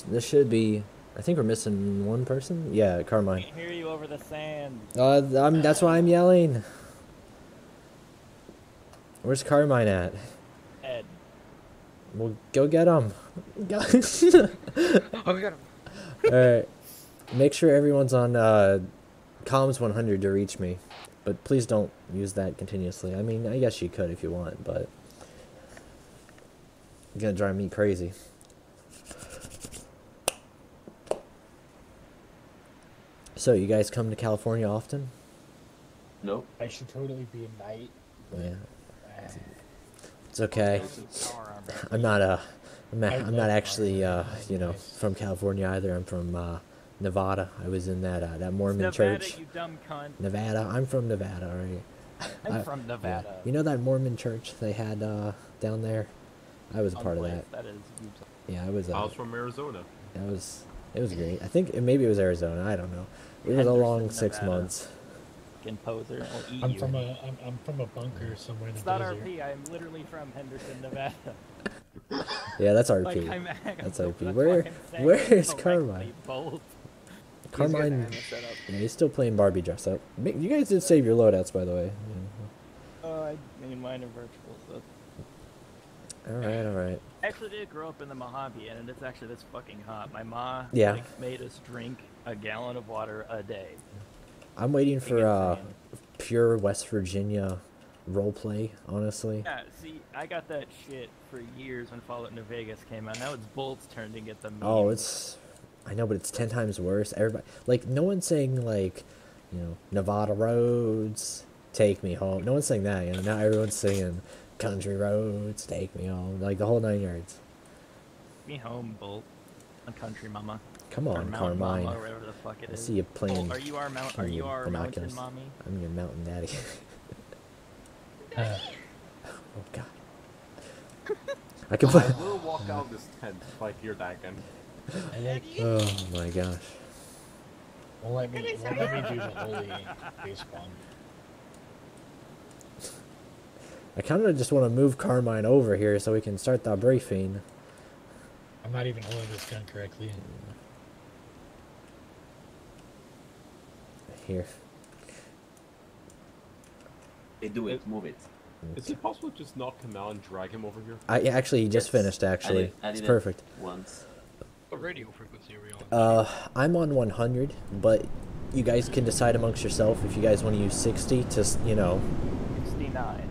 this should be. I think we're missing one person. Yeah, Carmine. I can hear you over the sand. That's why I'm yelling. Where's Carmine at? Ed. Well, go get him. Oh, we got him. Alright. Make sure everyone's on comms 100 to reach me. But please don't use that continuously. I mean, I guess you could if you want, but it's gonna drive me crazy. So, you guys come to California often? Nope. I should totally be a knight. Yeah. It's okay. I'm not actually you know, from California either. I'm from Nevada. I was in that Mormon church. You dumb cunt. Nevada. I'm from Nevada, alright. I'm from Nevada. Yeah. You know that Mormon church they had down there? I was a part of that. That is. Yeah, I was from Arizona. It was great. I think maybe it was Arizona. I don't know. It was a long 6 months. Poser. I'm from a bunker somewhere in the It's not desert. RP. I'm literally from Henderson, Nevada. Yeah, that's RP. That's RP. Where is Carmine? Carmine. Yeah, he's still playing Barbie dress up. You guys did save your loadouts, by the way. I mean, mine are virtual, so. Alright. I actually did grow up in the Mojave, and it's actually this fucking hot. My ma made us drink a gallon of water a day. I'm waiting for pure West Virginia roleplay, honestly. Yeah, see, I got that shit for years when Fallout New Vegas came out. Now it's Bolt's turn to get the memes. Oh, I know, but it's 10 times worse. Everybody, like, no one's saying, like, you know, Nevada roads, take me home. No one's saying that, you know. Now everyone's singing country roads, take me home. Like, the whole 9 yards. Me home, Bolt. A country mama. Come on, Carmine. Mama, or whatever the fuck it is. I see you playing. Bolt, are you our mountain mommy? I'm your mountain daddy. Oh god. I can play. I will walk out this tent if I hear that again. Oh my gosh. Won't let me do the holy face bomb. I kind of just want to move Carmine over here so we can start the briefing. I'm not even holding this gun correctly. Here. Hey, do it. Move it. Is it possible to just knock him out and drag him over here? He just finished, actually. I did it's perfect. Once. What radio frequency are we on? I'm on 100, but you guys can decide amongst yourself if you guys want to use 60 to, you know. 69.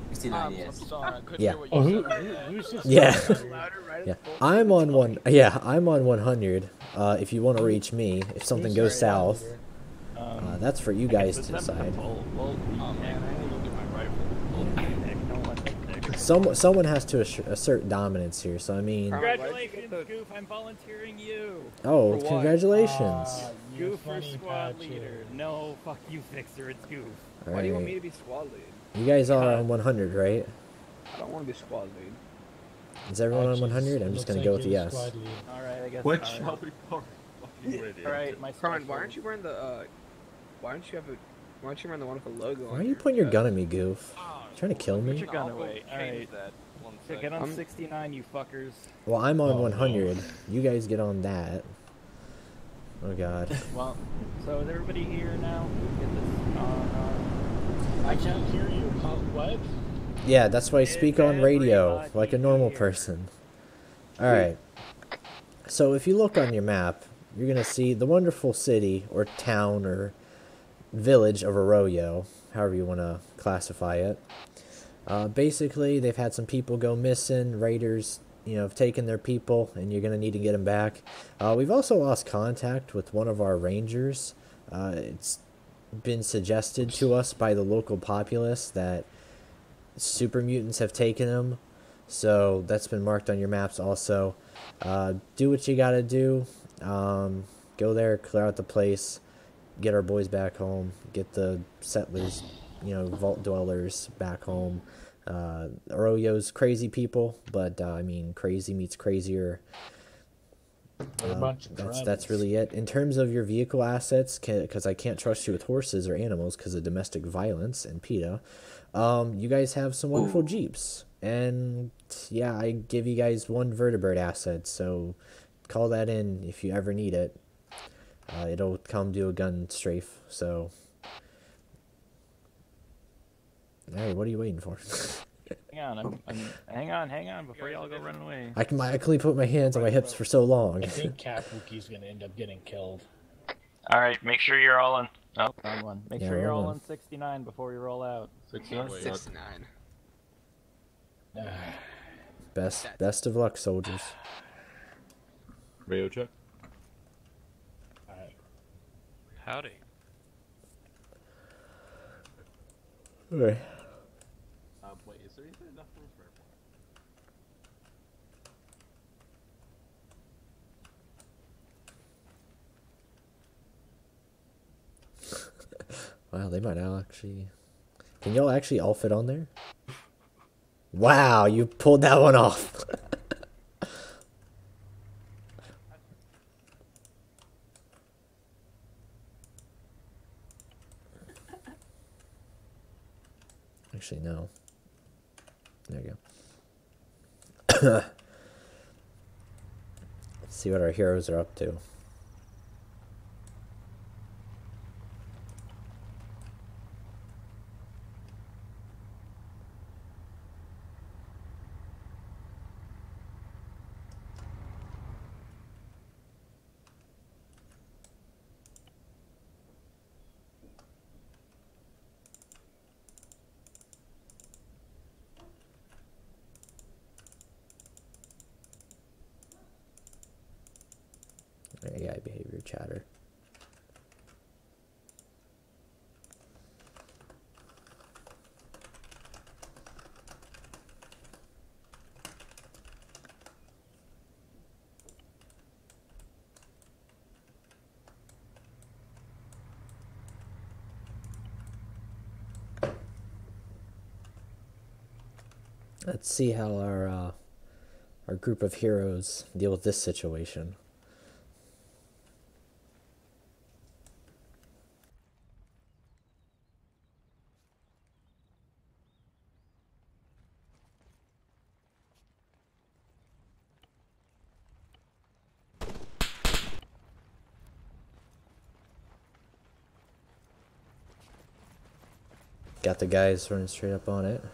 69, yes. I'm sorry, I couldn't Yeah. hear what Oh, you said. who's just Yeah. Right? Yeah. I'm on 100. If you want to reach me, if something goes south, that's for you guys to decide. Oh man, I need to look at my rifle. Someone has to assert dominance here, so I mean. Congratulations, Goof, I'm volunteering you. Oh, For what? congratulations. Goof for squad leader. No, fuck you, Fixer, it's Goof. Why do you want me Alright. to be squad lead? You guys are on 100, right? I don't want to be squad lead. Is everyone on 100? I'm just gonna go with the yes. Alright, I guess. What shall we call fucking radio? Alright, my Carmen, why aren't you wearing the why aren't you wearing the one with the logo on? Why are you pointing your gun at me, Goof? You trying to kill Put me? your gun away. Alright. So get on 69, you fuckers. Well, I'm on 100. You guys get on that. Oh god. Well, so is everybody here now? Get this on. I can't hear you. What? Yeah, that's why I speak on radio like a normal person. Alright. So if you look on your map, you're gonna see the wonderful city or town or village of Arroyo, however you want to classify it. Basically, they've had some people go missing. Raiders, you know, have taken their people, and you're gonna need to get them back. We've also lost contact with one of our rangers. It's been suggested to us by the local populace that super mutants have taken him, so that's been marked on your maps also. Do what you gotta do. Go there, clear out the place, get our boys back home, get the settlers, you know, vault dwellers back home. Arroyo's crazy people, but I mean, crazy meets crazier. That's really it. In terms of your vehicle assets, because I can't trust you with horses or animals because of domestic violence and PETA, you guys have some wonderful Jeeps. And yeah, I give you guys one vertebrate asset, so call that in if you ever need it. It'll come do a gun strafe. So, hey, what are you waiting for? Hang on, hang on before y'all go running away. I can only put my hands on my hips for so long. I think Kabuki's gonna end up getting killed. All right, make sure you're all on. Oh, wrong one. Make Yeah, sure you're wrong all one. on 69 before you roll out. 69. 69. Best of luck, soldiers. Radio check. Alright. Howdy. Alright. Wait, is there even enough room for Wow, they might actually... Can y'all actually all fit on there? Wow, you pulled that one off. Actually, no. There you go. Let's see what our heroes are up to. AI behavior chatter. Let's see how our group of heroes deal with this situation. Got the guys running straight up on it.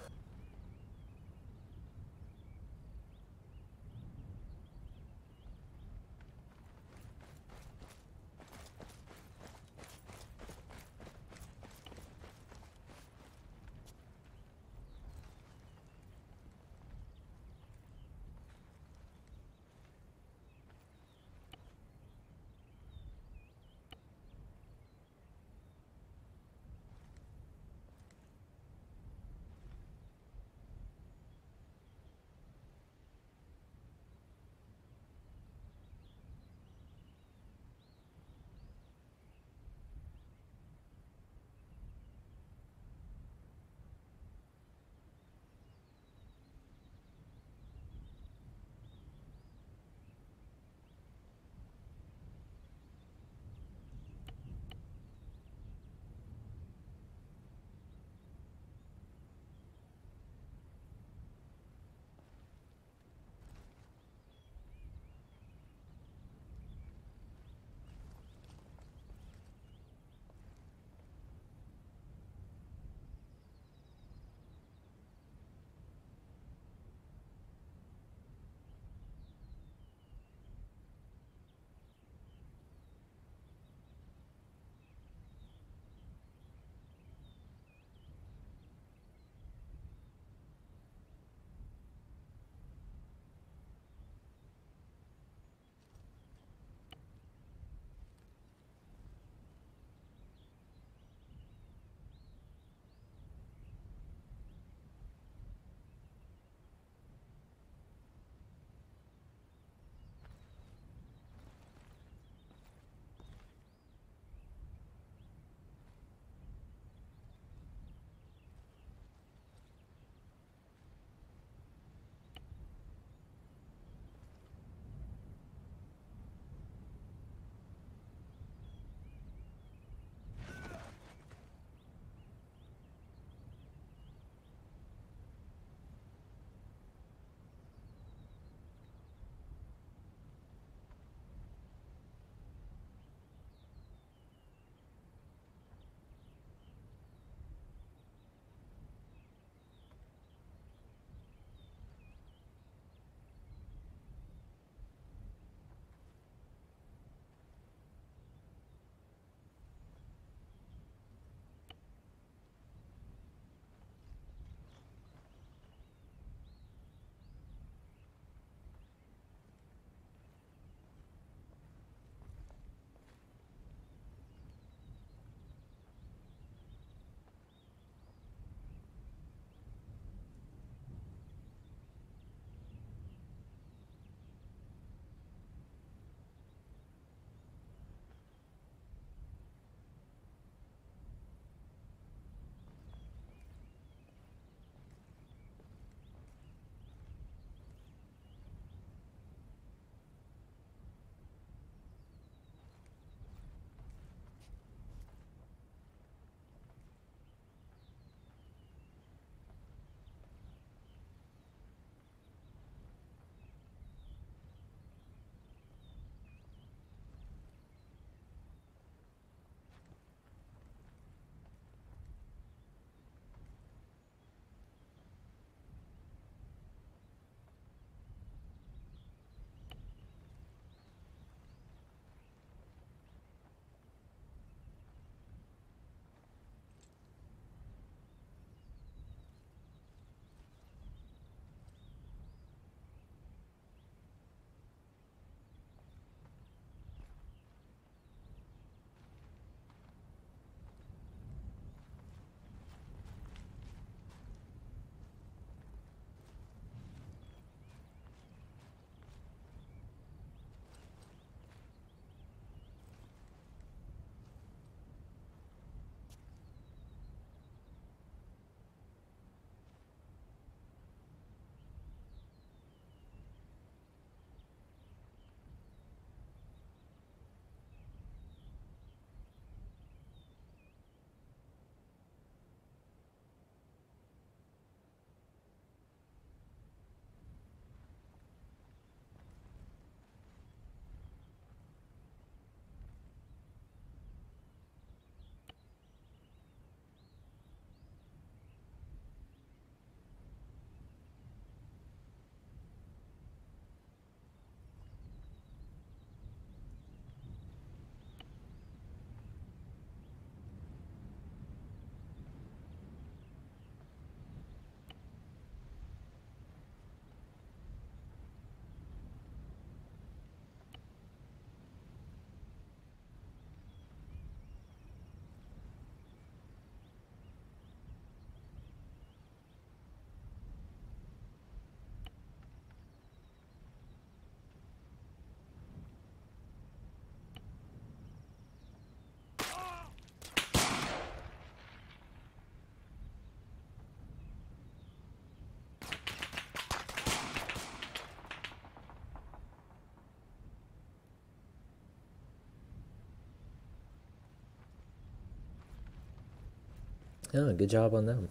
Yeah, good job on them.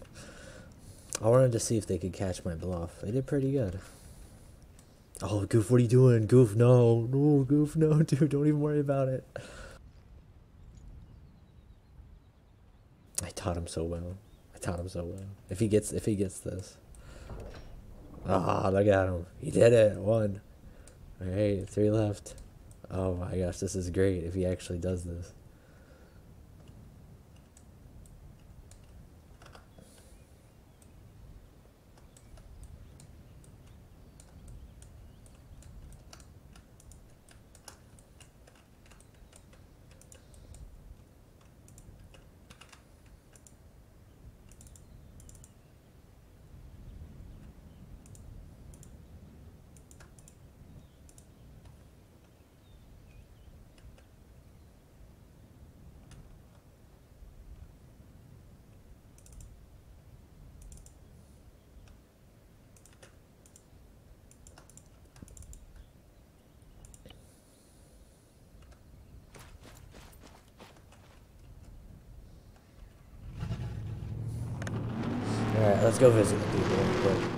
I wanted to see if they could catch my bluff. They did pretty good. Oh, Goof, what are you doing? Goof, no. No, Goof, no, dude. Don't even worry about it. I taught him so well. I taught him so well. If he gets this. Ah, look at him. He did it. 1. Alright, 3 left. Oh my gosh, this is great if he actually does this. Alright, let's go visit the people real quick.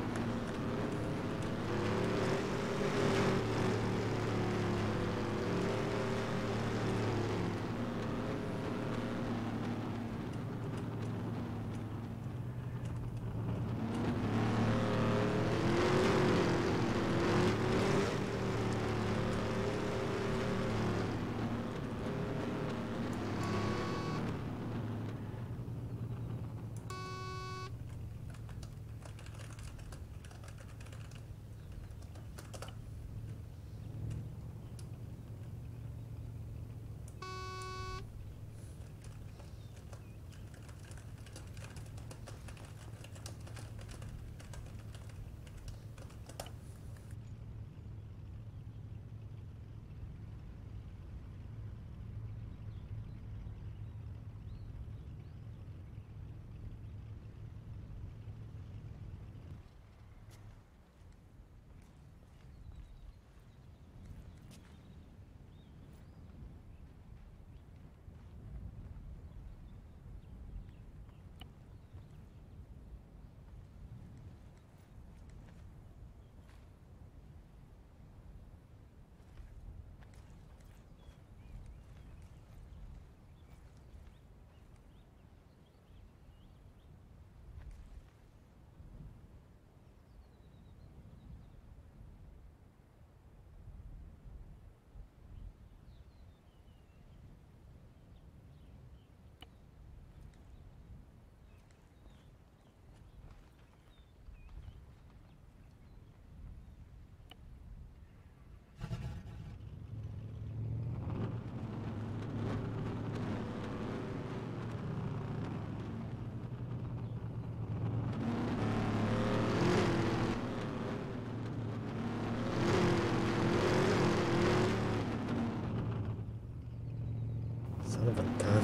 Son of a gun.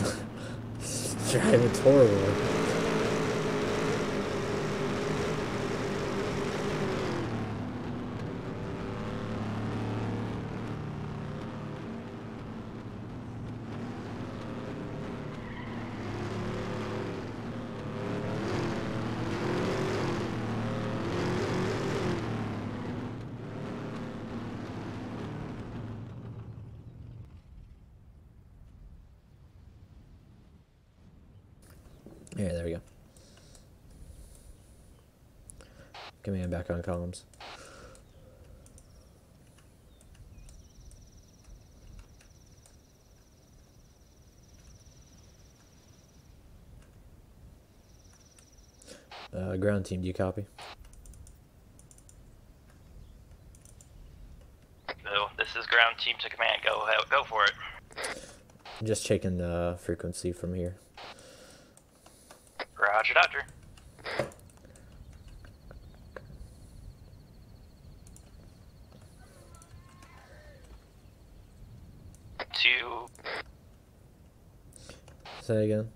Driving horrible. Yeah, there we go. Command back on columns. Ground team, do you copy? No, this is ground team to command. Go for it. I'm just checking the frequency from here. Roger, Dodger. Two. Say again.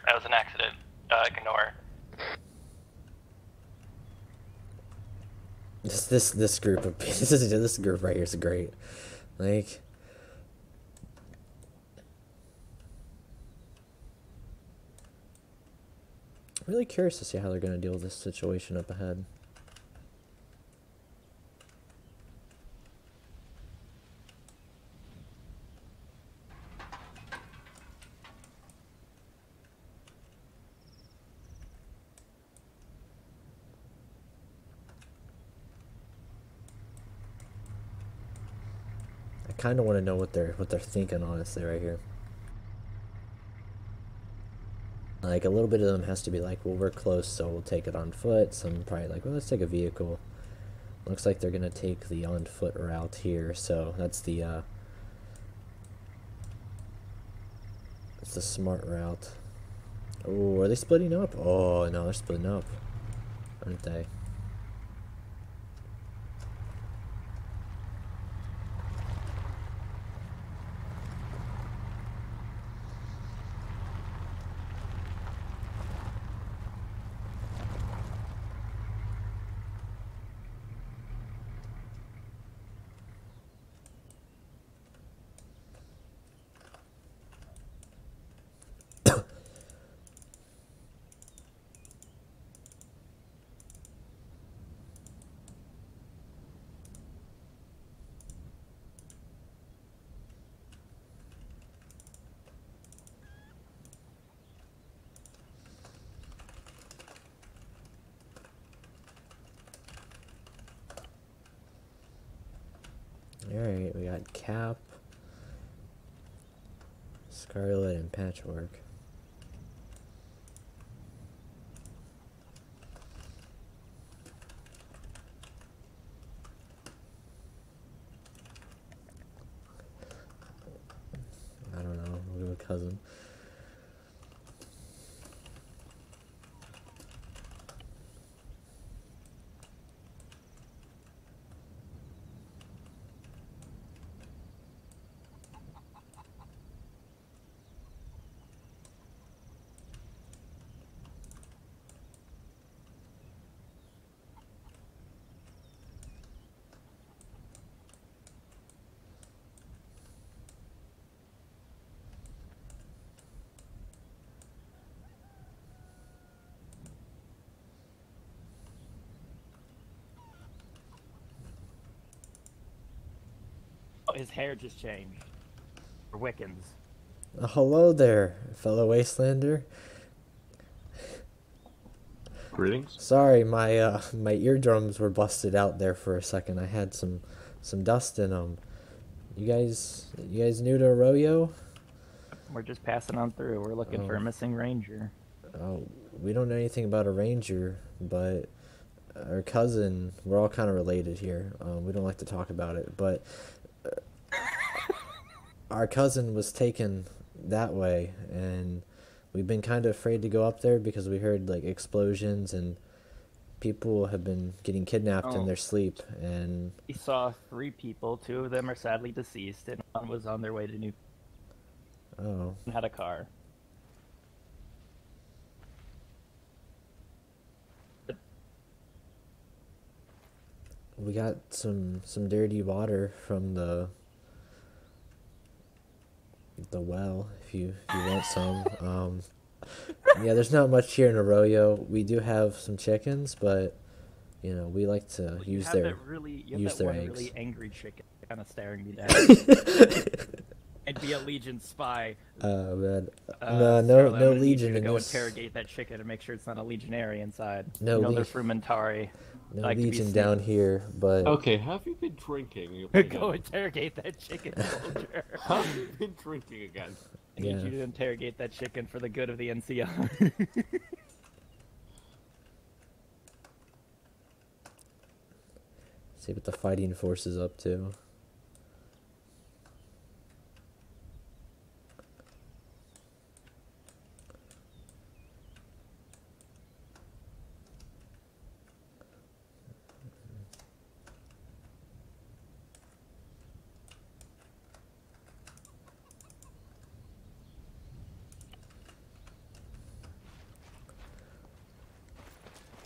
That was an accident. Ignore. This group of this group right here is great. Like, really curious to see how they're going to deal with this situation up ahead. I kind of want to know what they're thinking, honestly, right here. Like, a little bit of them has to be like, well, we're close, so we'll take it on foot. Some probably like, well, let's take a vehicle. Looks like they're gonna take the on foot route here, so that's the smart route. Oh, are they splitting up? Oh no, they're splitting up, aren't they? Alright, we got Cap, Scarlet, and Patchwork. I don't know, we'll go with Cousin. Oh, his hair just changed. For Wiccans. Hello there, fellow Wastelander. Greetings. Sorry, my my eardrums were busted out there for a second. I had some dust in them. You guys new to Arroyo? We're just passing on through. We're looking for a missing ranger. Oh, we don't know anything about a ranger, but our cousin, we're all kind of related here. We don't like to talk about it, but our cousin was taken that way, and we've been kind of afraid to go up there because we heard like explosions and people have been getting kidnapped in their sleep. And he saw 3 people. 2 of them are sadly deceased, and 1 was on their way to New. Oh. Had a car. We got some dirty water from the well, if you want some. Yeah, there's not much here in Arroyo. We do have some chickens, but you know, we like to use their eggs. Really angry chicken kind of staring me down. And be a Legion spy. Oh man, no Legion in go this. Interrogate that chicken and make sure it's not a Legionary inside. No, they're Frumentari. No like Legion down here, but okay. Have you been drinking? Go interrogate that chicken, soldier. Have you been drinking again? I need you to interrogate that chicken for the good of the NCR. See what the fighting force is up to.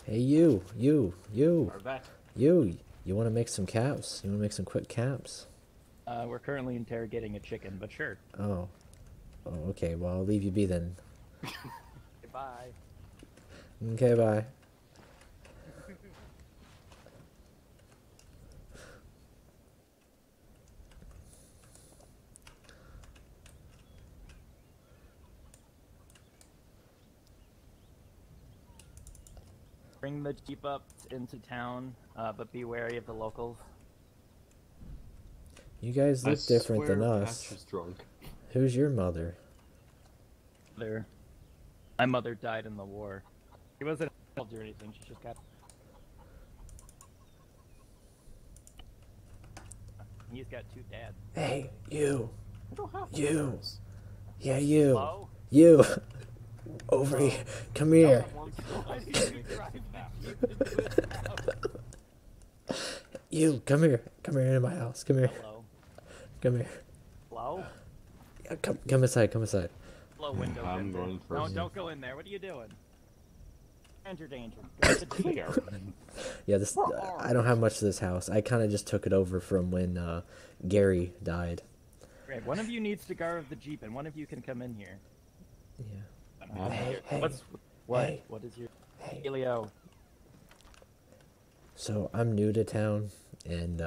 Hey, you want to make some caps? You want to make some quick caps? We're currently interrogating a chicken, but sure. Oh, okay. Well, I'll leave you be then. Goodbye. Okay, bye. Bring the Jeep up into town, but be wary of the locals. You guys look different than Patch us. is drunk. Who's your mother? My mother died in the war. She wasn't involved or anything, she just got... He's got 2 dads. Hey, you. You. Brothers. Yeah, you. Hello? You. Over here. Come here. You. Come here. Come here into my house. Come here. Hello? Come here. Hello? Yeah, come inside. Come inside. Hello, window. I'm going No, first. don't go in there. What are you doing? Danger, danger. It's clear. Yeah, this. I don't have much of this house. I kind of just took it over from when Gary died. Great. One of you needs to guard the Jeep, and one of you can come in here. Yeah. Hey. What? Hey. What is your... Hey. Helio. So I'm new to town, and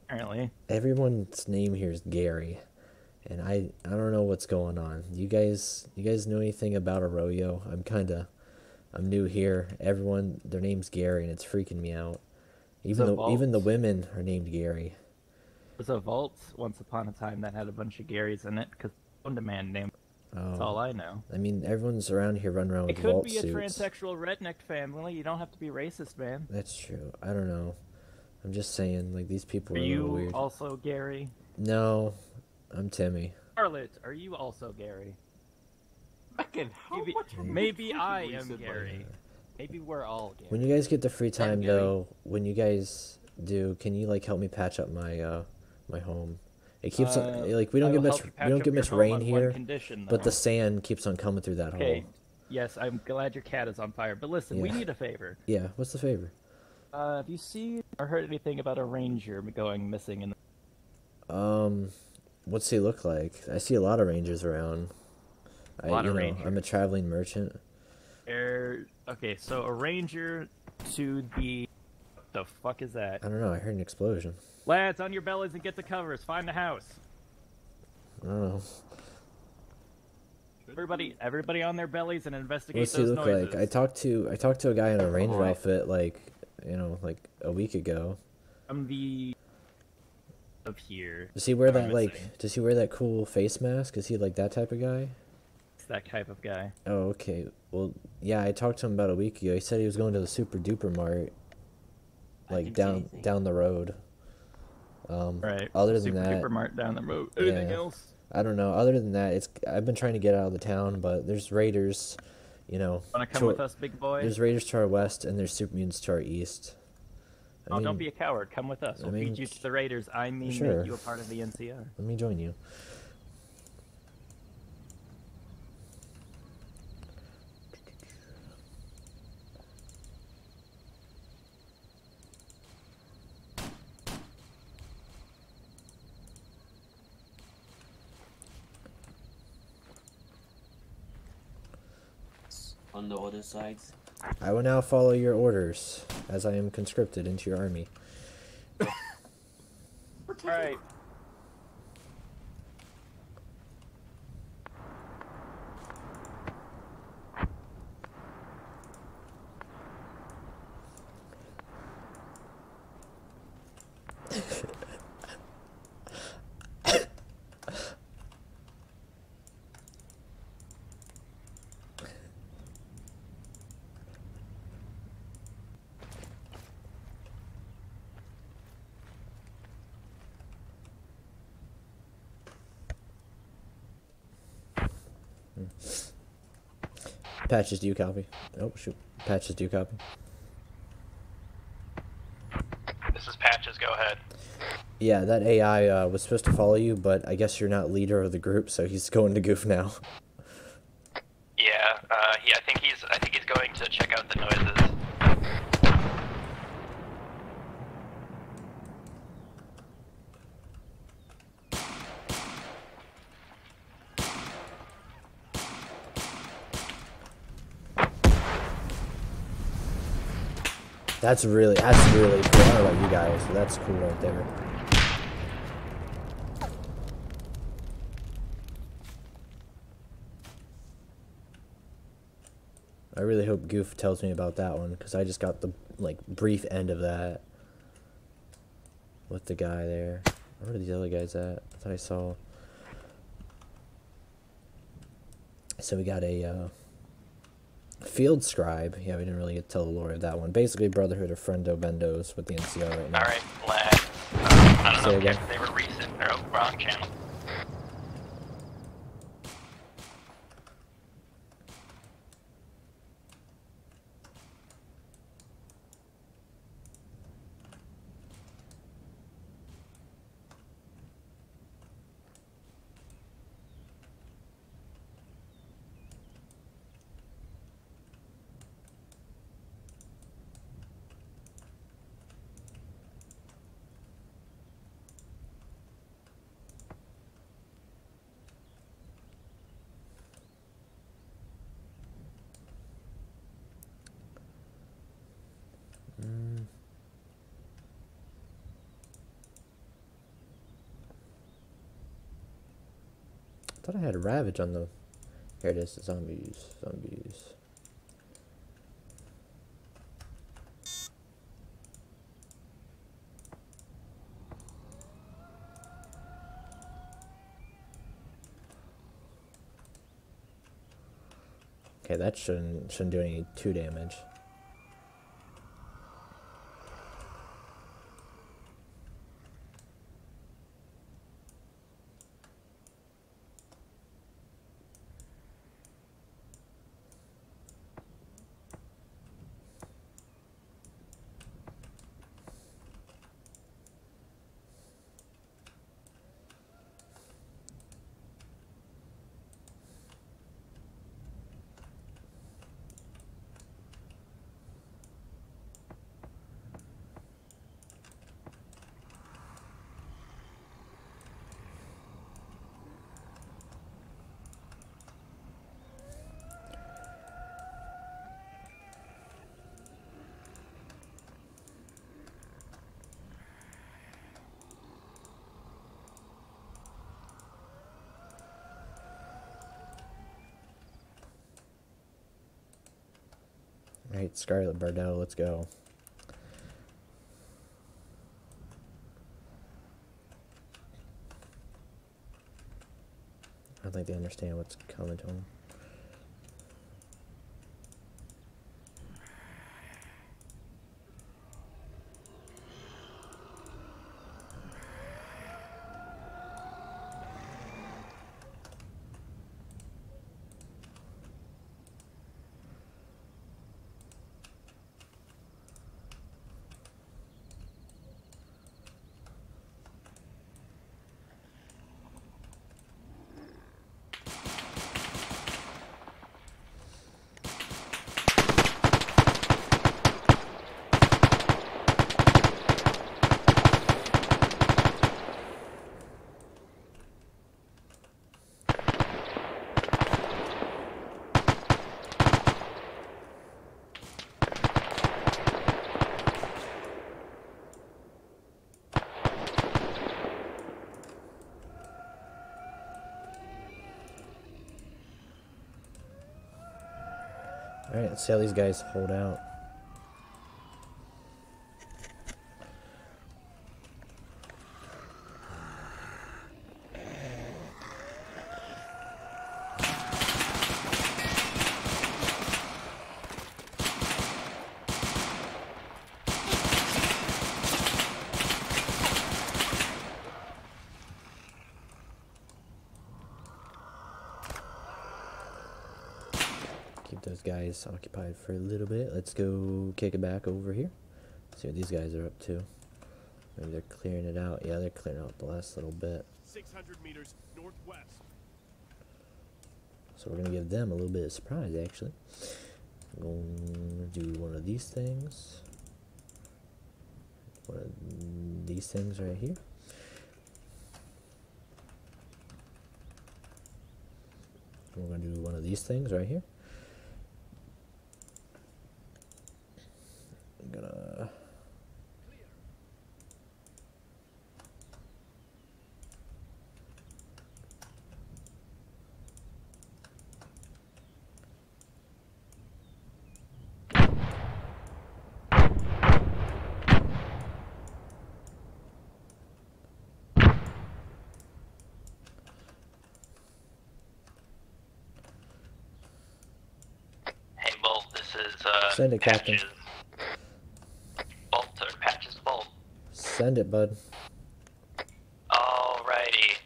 Apparently. everyone's name here is Gary, and I don't know what's going on. You guys know anything about Arroyo? I'm new here. Everyone, their name's Gary, and it's freaking me out. Even the women are named Gary. There's a vault once upon a time that had a bunch of Garys in it, because owned a man named... That's all I know. I mean, everyone's around here running around with It could vault be a suits. transsexual redneck family. You don't have to be racist, man. That's true. I don't know. I'm just saying, like, these people Are are a little you weird. also Gary? No, I'm Timmy. Charlotte, are you also Gary? Fucking how Maybe, much have you maybe been I drinking am recently? Gary. Maybe we're all Gary. When you guys get the free time, Gary. though, when you guys do, can you like help me patch up my my home? It keeps on, like we don't get much rain here, but the sand keeps on coming through that Okay. hole. Yes, I'm glad your cat is on fire. But listen, we Yeah. need a favor. Yeah, what's the favor? Have you seen or heard anything about a ranger going missing in the... What's he look like? I see a lot of rangers around. Rangers. I'm a traveling merchant. Okay, so a ranger to the... What the fuck is that? I don't know. I heard an explosion. Lads, on your bellies and get the covers. Find the house. I don't know. Everybody on their bellies and investigate What's he those look noises. like? I talked to a guy in a ranger Alright. outfit like a week ago. From the... of here. Does he wear I'm that missing. Does he wear that cool face mask? Is he like that type of guy? It's that type of guy. Oh, okay. Well, yeah, I talked to him about a week ago. He said he was going to the Super Duper Mart, like down the road. Right. Other than Super that, Duper Mart down the road. Anything yeah. else? I don't know. Other than that, I've been trying to get out of the town, but there's raiders, Wanna come with us, big boy? There's raiders to our west, and there's super mutants to our east. Don't be a coward. Come with us. We'll feed you to the raiders. I mean, sure. make you a part of the NCR. Let me join you. On the other side. I will now follow your orders, as I am conscripted into your army. Alright. Patches, do you copy? Oh, shoot. Patches, do you copy? This is Patches. Go ahead. Yeah, that AI was supposed to follow you, but I guess you're not leader of the group, so he's going to goof now. Yeah. I think he's going to check out the noises. That's really cool. I don't know about you guys, but that's cool right there. I really hope Goof tells me about that one, because I just got the, like, brief end of that. With the guy there. Where are these other guys at? I thought I saw... So we got a, Field Scribe. Yeah, we didn't really get to tell the lore of that one. Basically, Brotherhood of Friendo Bendos with the NCR right now. Alright, lag. I don't know again. if they were recent or wrong channel. I thought I had Ravage on the... Here it is, zombies. Okay, that shouldn't do any 2 damage. Alright, Scarlet Bardell, let's go. I don't think they understand what's coming to them. Alright, let's see how these guys hold out. Keep those guys occupied for a little bit. Let's go kick it back over here. See what these guys are up to. Maybe they're clearing it out. Yeah, they're clearing out the last little bit. 600 meters northwest. So we're gonna give them a little bit of surprise, actually. I'm going to do one of these things. One of these things right here. We're gonna do one of these things right here. I'm gonna Send it, Captain. Bolt or patches bolt. Send it, bud. Alrighty.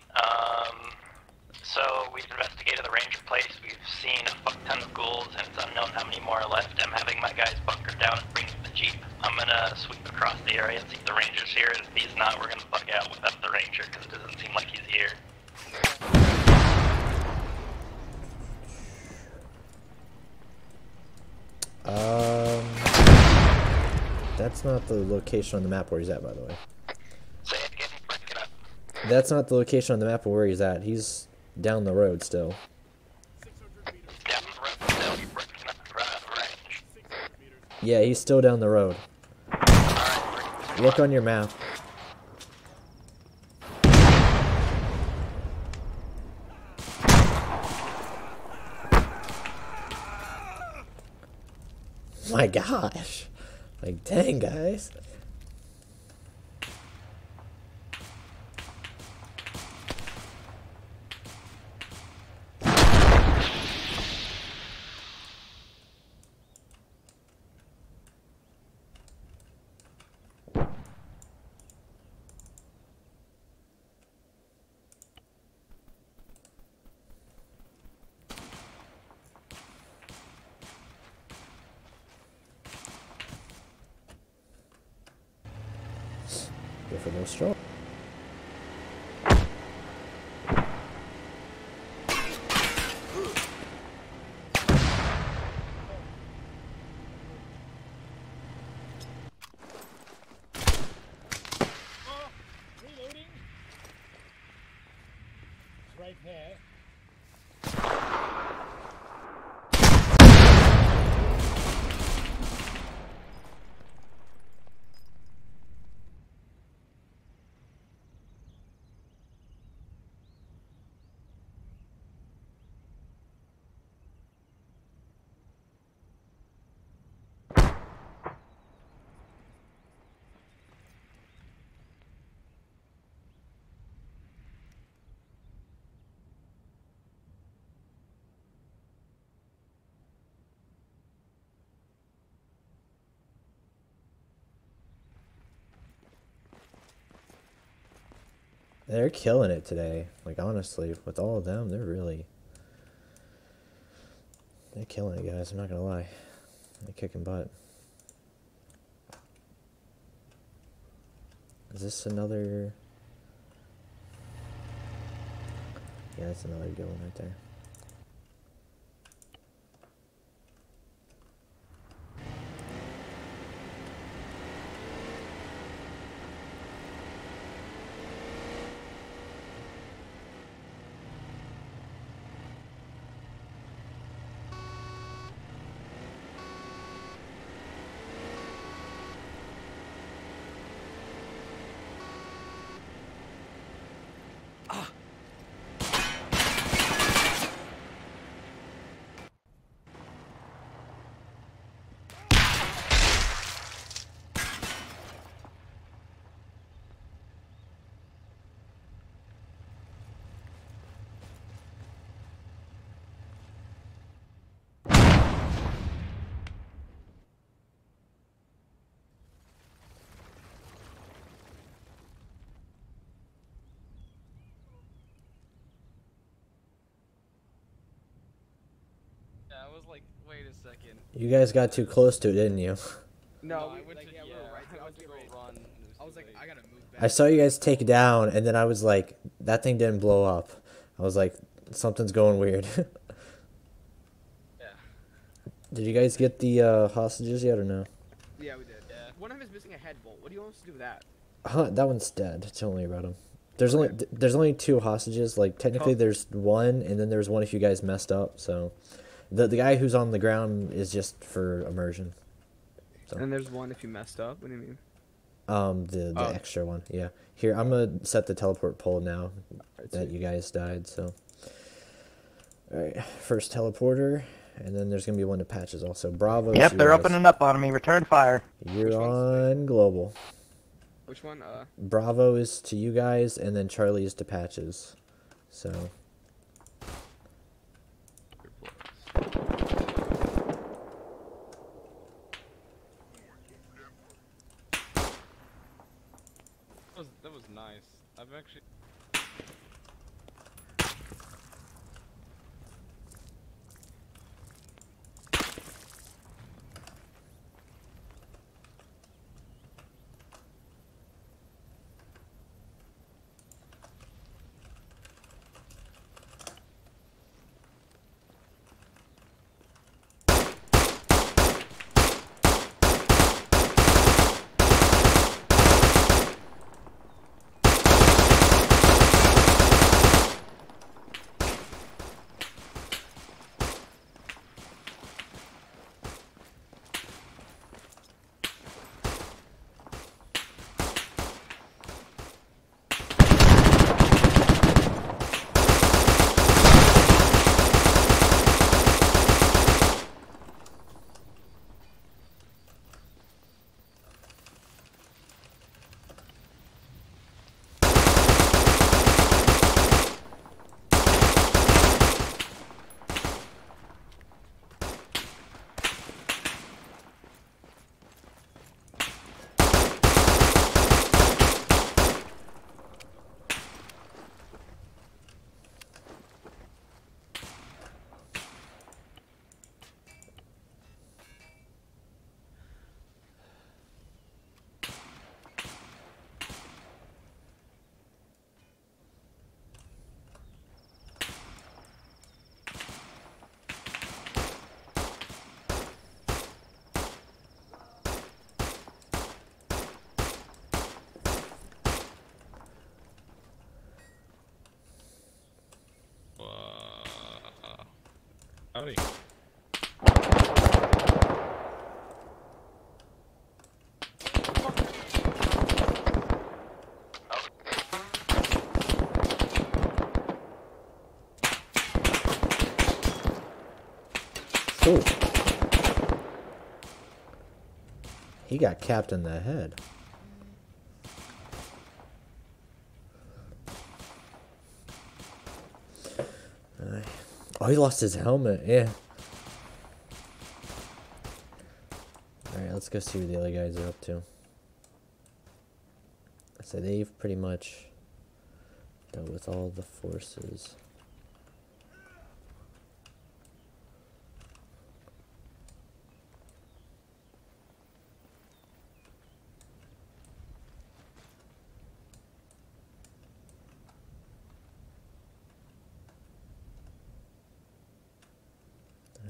So we've investigated the ranger place. We've seen a fuck ton of ghouls, and it's unknown how many more are left. I'm having my guys bunker down and bring the jeep. I'm gonna sweep across the area and see if the ranger's here. If he's not, we're gonna bug out without the ranger because it doesn't seem like he's here. That's not the location on the map where he's at, by the way. Say it again, break it up. That's not the location on the map of where he's at. He's down the road still. 600 meters. Down the road, still, you're breaking up the range. 600 meters. Yeah, he's still down the road. Alright, Look on your map. My gosh. Like, dang, guys. Go for no straw. Reloading. It's right there. They're killing it today. Like, honestly, with all of them, they're killing it, guys. I'm not gonna lie. They're kicking butt. Is this another? Yeah, that's another good one right there. I was like, wait a second. You guys got too close to it, didn't you? No, I we went like, to, yeah, we yeah, were right. I went to go run. I was like, I gotta move back. I saw you guys take it down, and then I was like, that thing didn't blow up. I was like, something's going weird. Yeah. Did you guys get the hostages yet or no? Yeah, we did. Yeah. One of them is missing a head bolt. What do you want us to do with that? That one's dead. Tell me about him. There's only 2 hostages. Like, technically there's 1, and then there's 1 if you guys messed up. So the guy who's on the ground is just for immersion. So. And there's 1 if you messed up. What do you mean? The extra one. Yeah. Here, I'm gonna set the teleport pole now that you guys died. So, all right, first teleporter, and then there's gonna be 1 to patches also. Bravo. Yep, they're opening up on me. Return fire. You're on global. Which one? Bravo is to you guys, and then Charlie is to patches. So. I'm actually. Howdy. Ooh. He got capped in the head. Oh, he lost his helmet. Yeah. Alright, let's go see what the other guys are up to. So they've pretty much dealt with all the forces.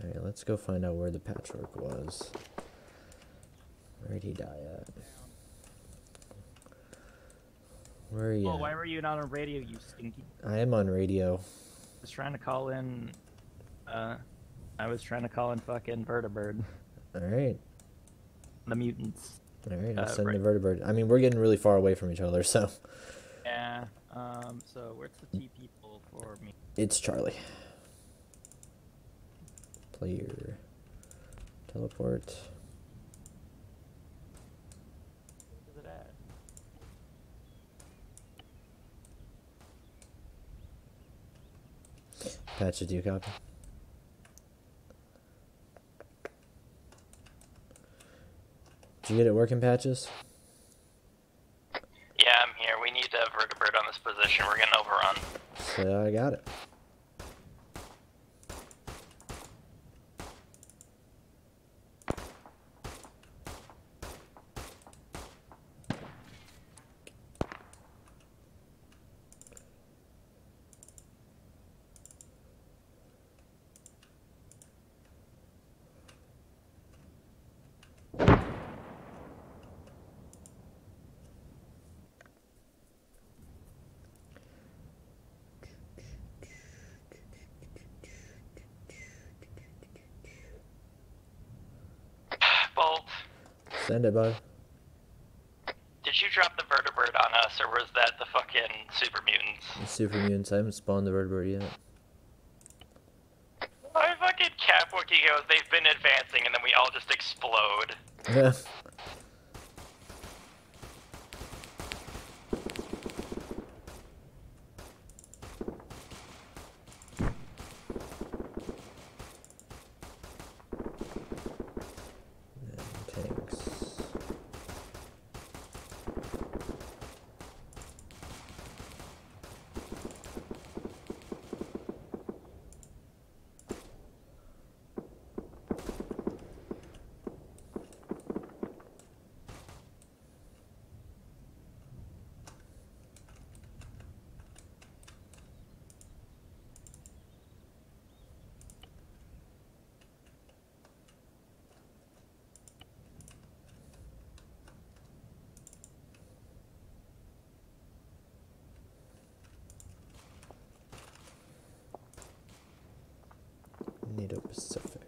Alright, let's go find out where the patchwork was. Where'd he die at? Where are you? Oh, why were you not on radio, you stinky? I am on radio. I was trying to call in. I was trying to call in fucking Vertibird. Alright. The mutants. Alright, I'll send the Vertibird. I mean, we're getting really far away from each other, so. Yeah, so where's the T people for me? It's Charlie. Player. Teleport. Where's it at? Patches, do you copy? Did you get it working, Patches? Yeah, I'm here. We need a Vertibird on this position. We're getting overrun. So I got it. Bolt, Send it, bud. did you drop the Vertibird on us, or was that the fucking super mutants? The super mutants. I haven't spawned the Vertibird yet. My fucking Capwookie goes, they've been advancing, and then we all just explode. Yeah. Tornado Pacific.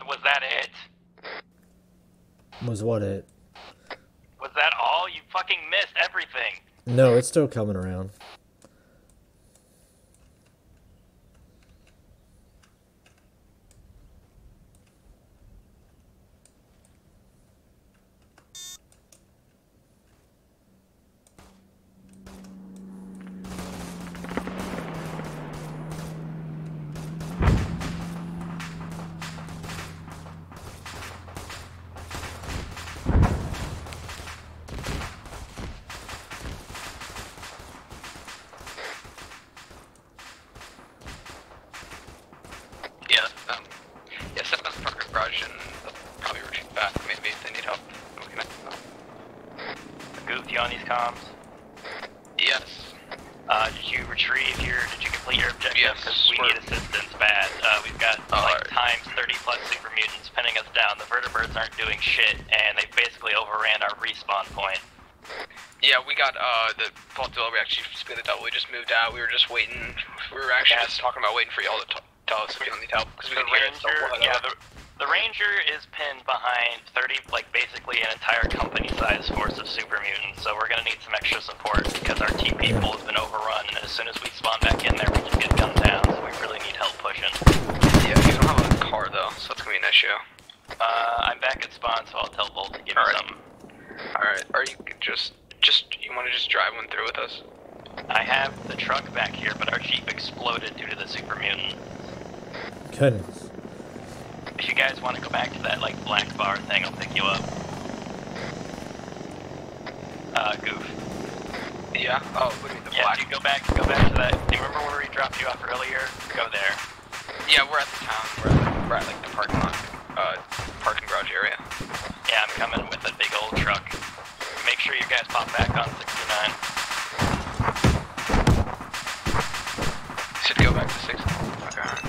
Was that it? Was what it? Was that all? You fucking missed everything. No, it's still coming around. Did you complete your objective? Yes, because we need assistance bad. We've got like times 30 plus super mutants pinning us down. The vertebrates aren't doing shit, and they basically overran our respawn point. Yeah, we got the Vault Duel. We actually split it up. We just moved out. We were just waiting. We were actually just talking about waiting for y'all to tell us if you need help because we can hear it. So the Ranger is pinned behind 30, like basically an entire company-sized force of super mutants. So we're gonna need some extra support because our TP pool has been overrun, and as soon as we spawn back in there, we can get gunned down. So we really need help pushing. Yeah, you don't have a car though, so that's gonna be an issue. I'm back at spawn, so I'll tell Volt to give me something. Alright, or you could just you want to just drive one through with us? I have the truck back here, but our Jeep exploded due to the super mutant. Goodness. If you guys want to go back to that like black bar thing, I'll pick you up. Goof. Yeah. Oh, what do you mean the black? Yeah, go back to that. Do you remember where we dropped you off earlier? Go there. Yeah, we're at the town. We're at like the parking lot, parking garage area. Yeah, I'm coming with a big old truck. Make sure you guys pop back on 69. Should go back to 60. Okay.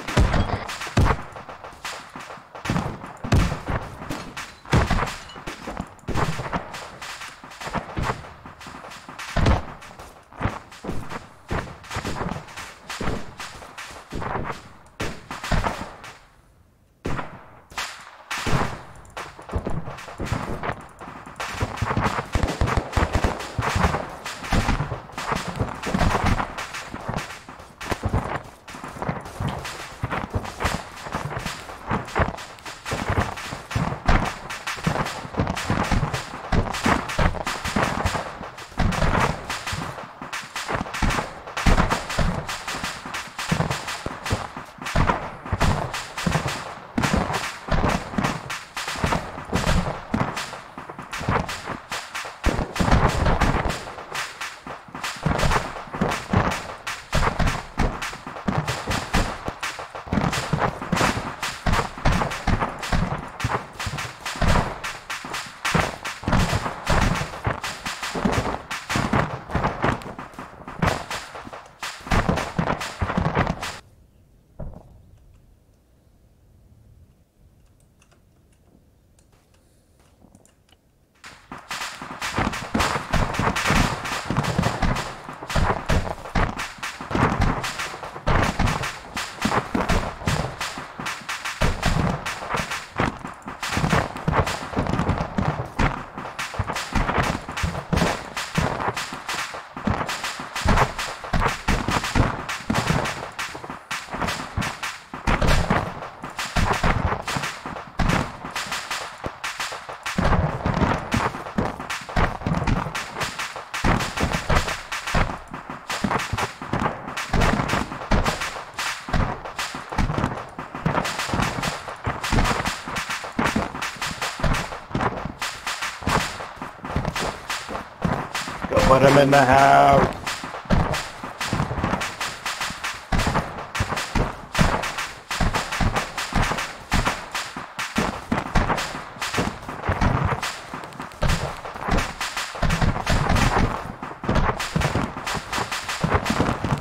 Put him in the house.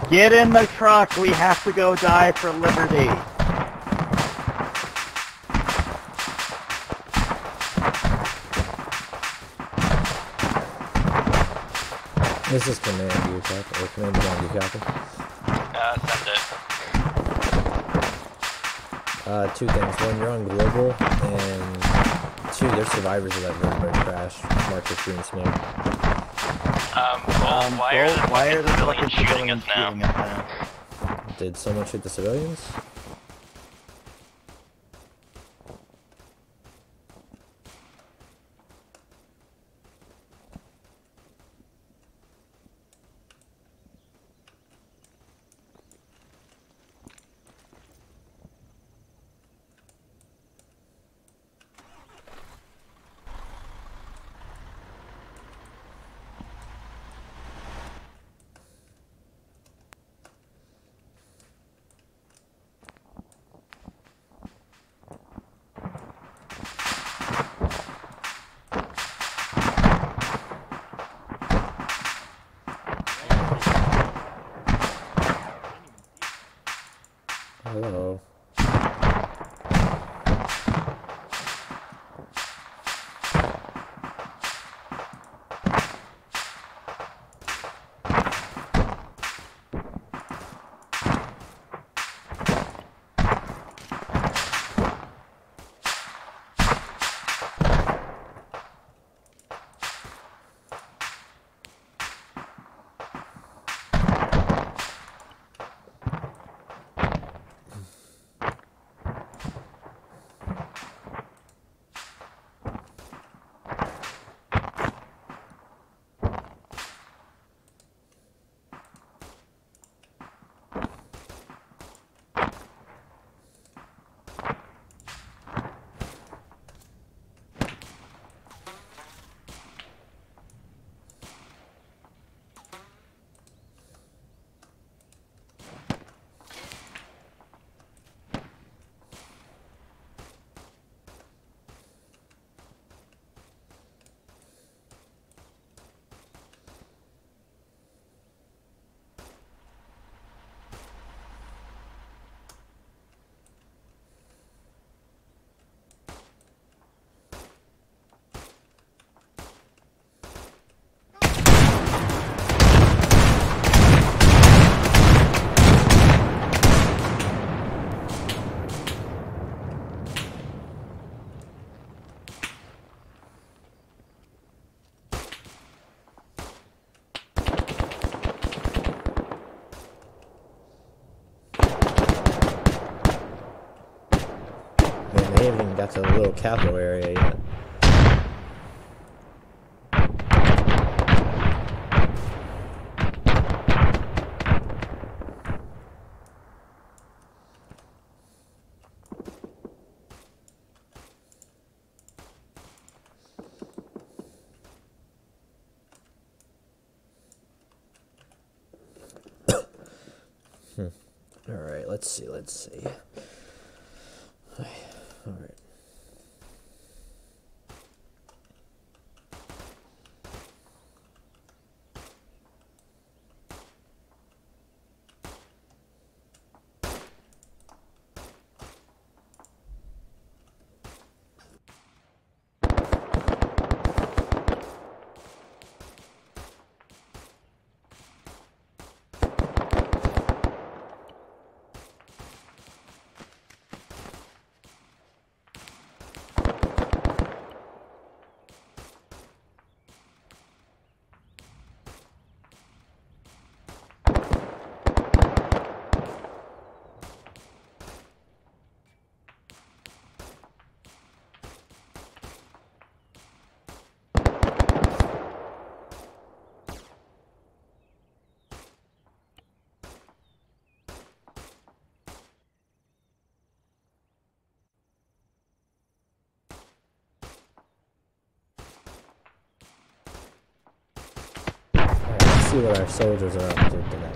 Get in the truck. We have to go die for liberty. This is command you, Captain, or command command you, Captain. Send it. Two things. One, you're on global, and two, there's survivors of that vertibird crash. Marked with green smoke. Why are the fucking shooting us now? Did someone shoot the civilians? Hello. They haven't even got to the little capital area yet. Alright, let's see. Alright. see what our soldiers are up to today.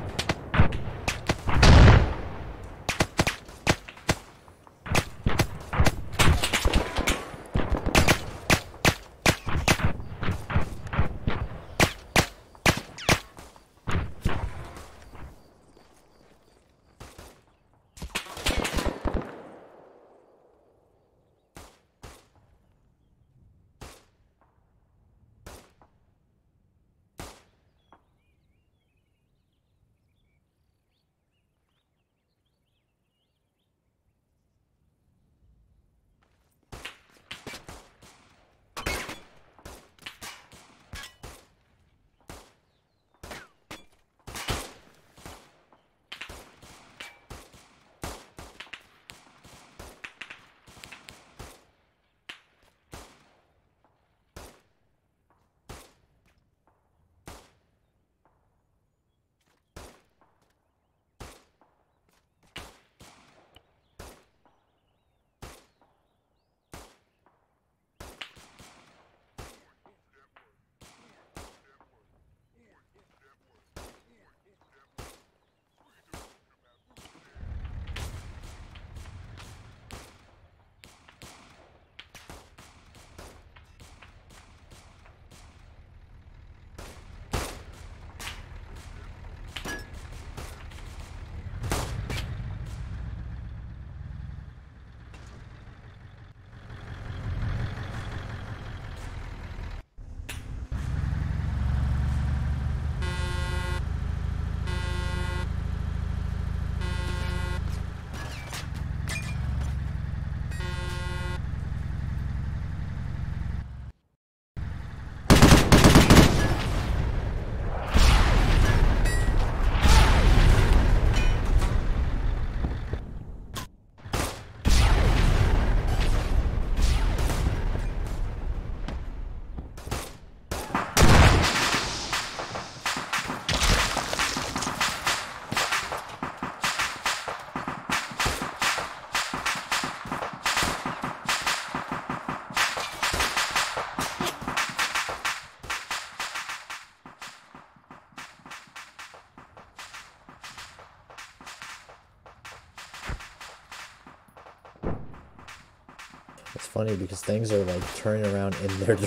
It's funny because things are like turning around in their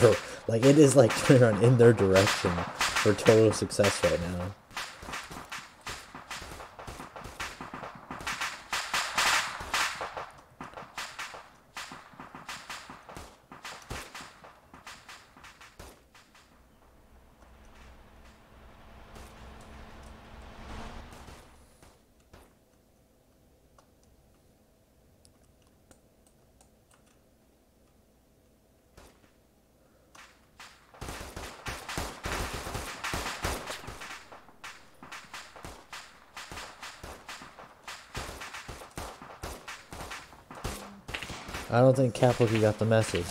like it is like turning around in their direction for total success right now. I don't think Caplookie got the message.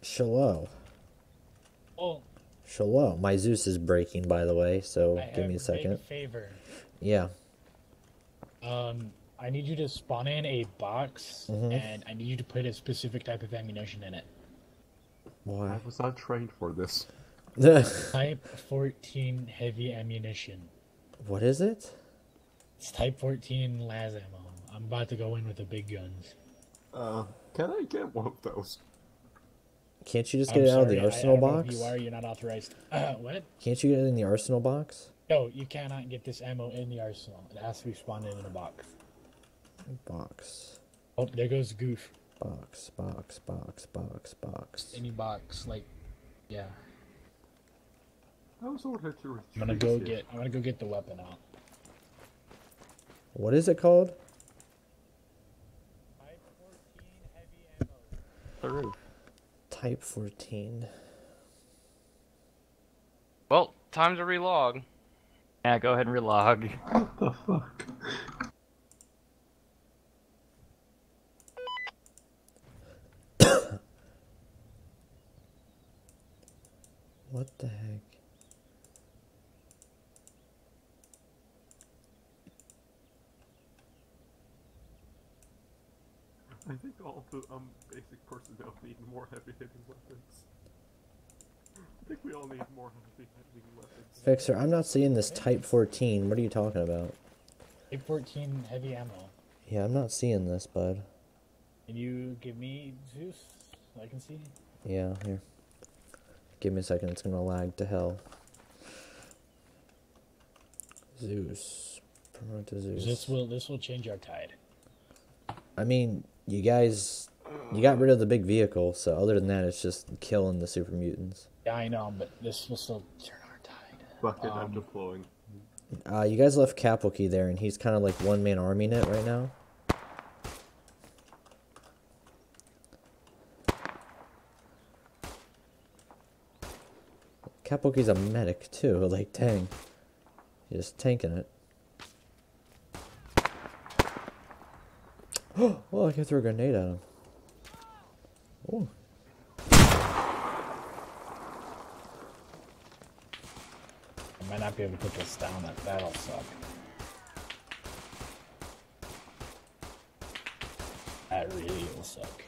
Shalom. Oh. Shalom. My Zeus is breaking, by the way, so give me a second. I have a big favor. Yeah. I need you to spawn in a box, and I need you to put a specific type of ammunition in it. Why? I was not trained for this. Type 14 heavy ammunition. What is it? It's Type 14 las ammo. I'm about to go in with the big guns. Can I get one of those? Can't you just get it out of the arsenal box? If you are, you're not authorized. What? Can't you get it in the arsenal box? No, you cannot get this ammo in the arsenal. It has to be spawned in a box. Box. Oh, there goes Goof. Box. Any box, like, yeah. I was ordered to retrieve I'm gonna go get the weapon out. What is it called? Type 14 heavy ammo. the roof. Type 14. Well, time to relog. Yeah, go ahead and relog. What the fuck? What the heck? I think all the basic personnel need more heavy-hitting weapons. I think we all need more heavy-hitting weapons. Fixer, I'm not seeing this Type 14. What are you talking about? Type 14 heavy ammo. Yeah, I'm not seeing this, bud. Can you give me Zeus so I can see? Yeah, here. Give me a second, it's gonna lag to hell. Zeus. Promote to Zeus. This will change our tide. I mean, you guys, you got rid of the big vehicle, so other than that, it's just killing the super mutants. Yeah, I know, but this will still turn our tide. Bucket, I'm deploying. You guys left Kapwookie there, and he's kind of like one-man arming it right now. Kapwookie's a medic, too. Like, dang. He's just tanking it. Oh, I can throw a grenade at him. Oh. I might not be able to put this down. That'll suck. That really will suck.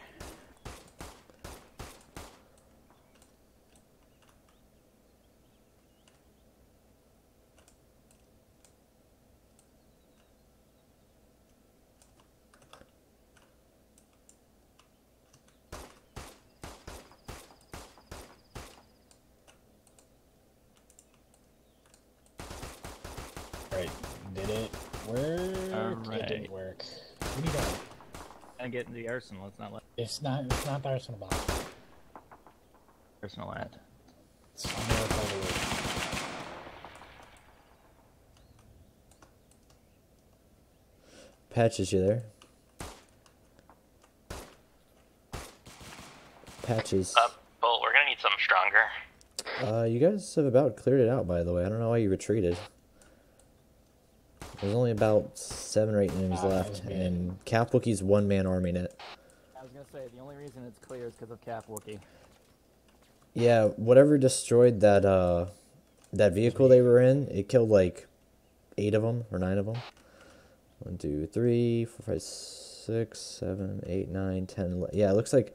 Right, did it work? Alright. It didn't work. What are you doing? I get into the arsenal. It's not It's not the arsenal box. arsenal at. It's on the other side of the room. Patches, you there? Patches. Bull, we're gonna need something stronger. You guys have about cleared it out, by the way. I don't know why you retreated. There's only about 7 or 8 enemies left, and Kapwookie's one-man arming it. I was gonna say the only reason it's clear is because of Kapwookie. Yeah, whatever destroyed that that vehicle they were in, it killed like 8 of them or 9 of them. 1, 2, 3, 4, 5, 6, 7, 8, 9, 10, 11. Yeah, it looks like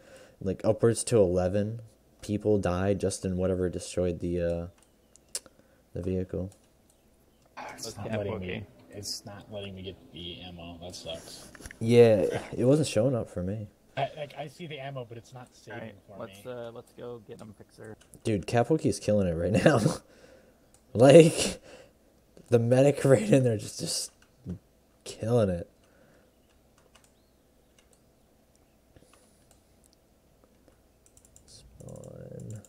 upwards to 11 people died just in whatever destroyed the vehicle. It's not letting me get the ammo. That sucks. Yeah, it wasn't showing up for me. I see the ammo, but it's not saving for me. Let's go get them, Fixer. Dude, Kapwookie's killing it right now. Like, the medic right in there just killing it. Spawn.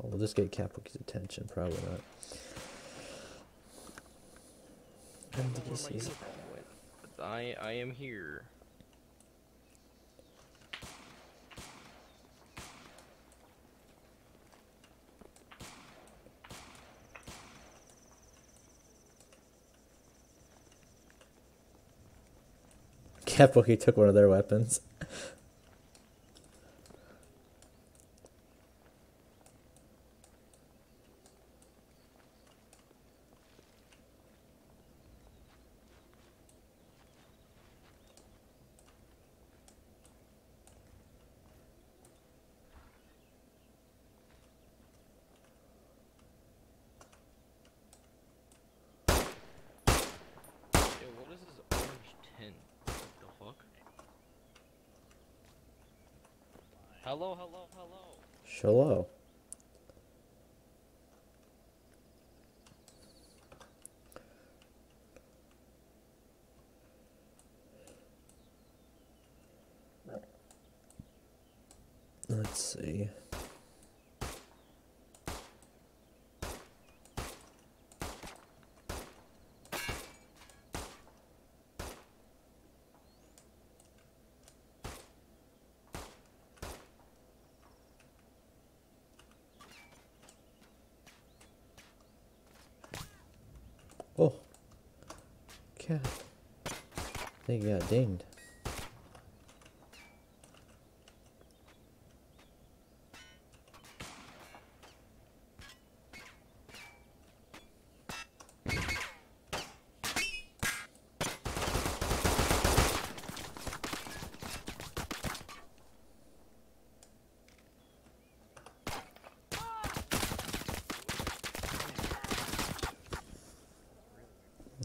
We'll just get Kapwookie's attention, probably not. I am here. Kapwookie took one of their weapons. Hello. Hello. Let's see. Oh. Cat. They got dinged.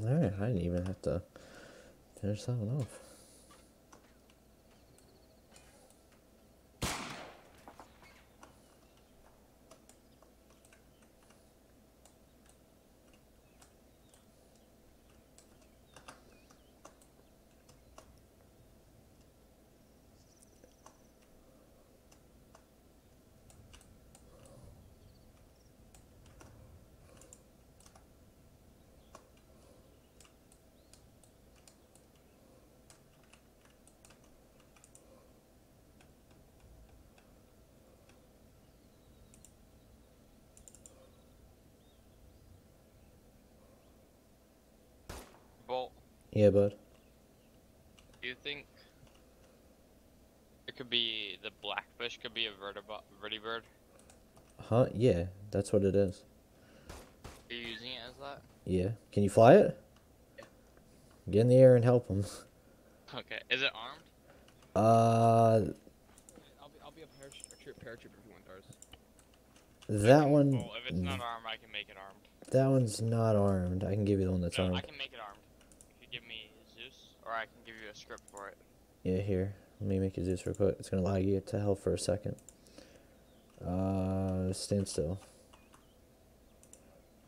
Alright, I didn't even have to finish that one off. Bolt. Yeah, bud. Do you think it could be the blackfish could be a vertibird? Huh? Yeah, that's what it is. Are you using it as that? Yeah. Can you fly it? Yeah. Get in the air and help him. Okay. Is it armed? Uh, I'll be a paratrooper if you want ours. that one. Well, if it's not armed, I can make it armed. That one's not armed. I can give you the one that's No, armed. I can make it armed. If you give me Zeus, or I can give you a script for it. Yeah, here. Let me make you Zeus real quick. It's gonna lag you to hell for a second. Stand still.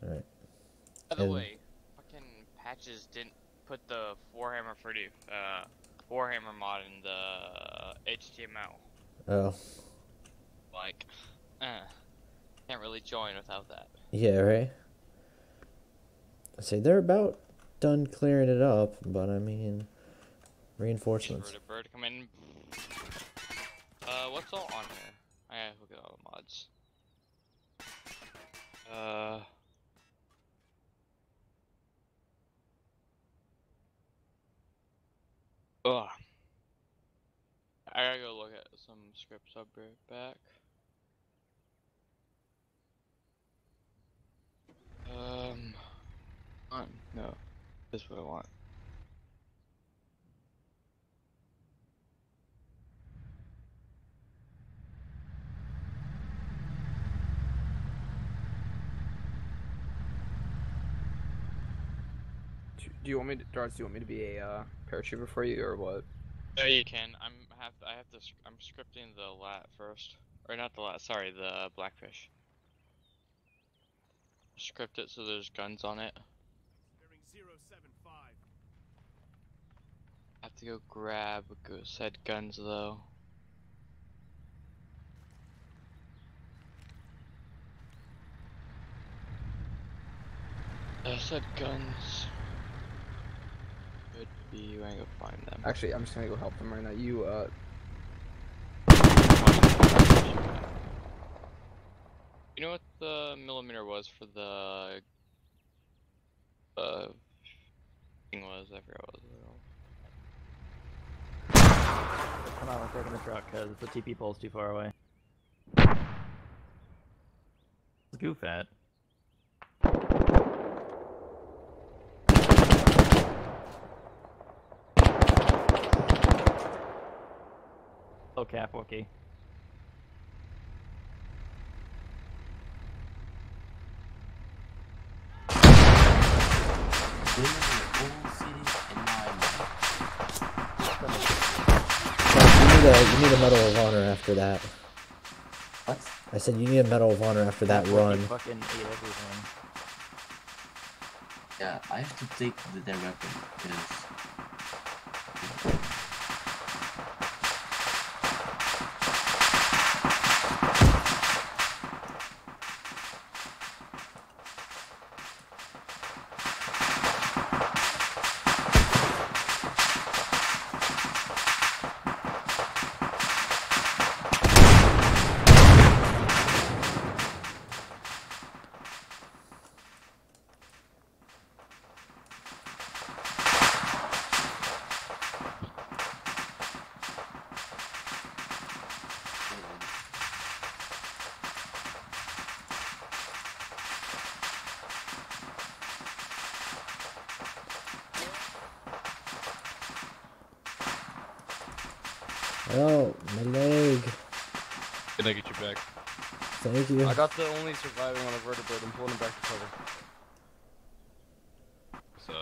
Alright. By the way, fucking Patches didn't put the Warhammer mod in the HTML. Oh. Like, can't really join without that. Yeah, right? I say they're about done clearing it up, but I mean, reinforcements. Bird come in. What's all on here? I gotta look at all the mods. Ugh. I gotta go look at some scripts. I'll be right back. No, this is what I want. Do you want me to, Darts? Do you want me to be a paratrooper for you, or what? Yeah, you can. I'm scripting the lat first, or not the lat. Sorry, the blackfish. Script it so there's guns on it. Bearing 075. I have to go grab said guns though. Said guns. Could be when I go find them. Actually, I'm just gonna go help them right now. You You know what the millimeter was for the thing was? I forgot what it was. Come on, we're taking the truck because the TP pole's too far away. Goof at. Oh, Cap, okay. You need a Medal of Honor after that. What? I said you need a Medal of Honor after that run. Fucking ate everything. Yeah, I have to take their weapon because. Oh, my leg. Can I get you back? Thank you. I got the only surviving on a vertebrate. I'm pulling him back to cover. So.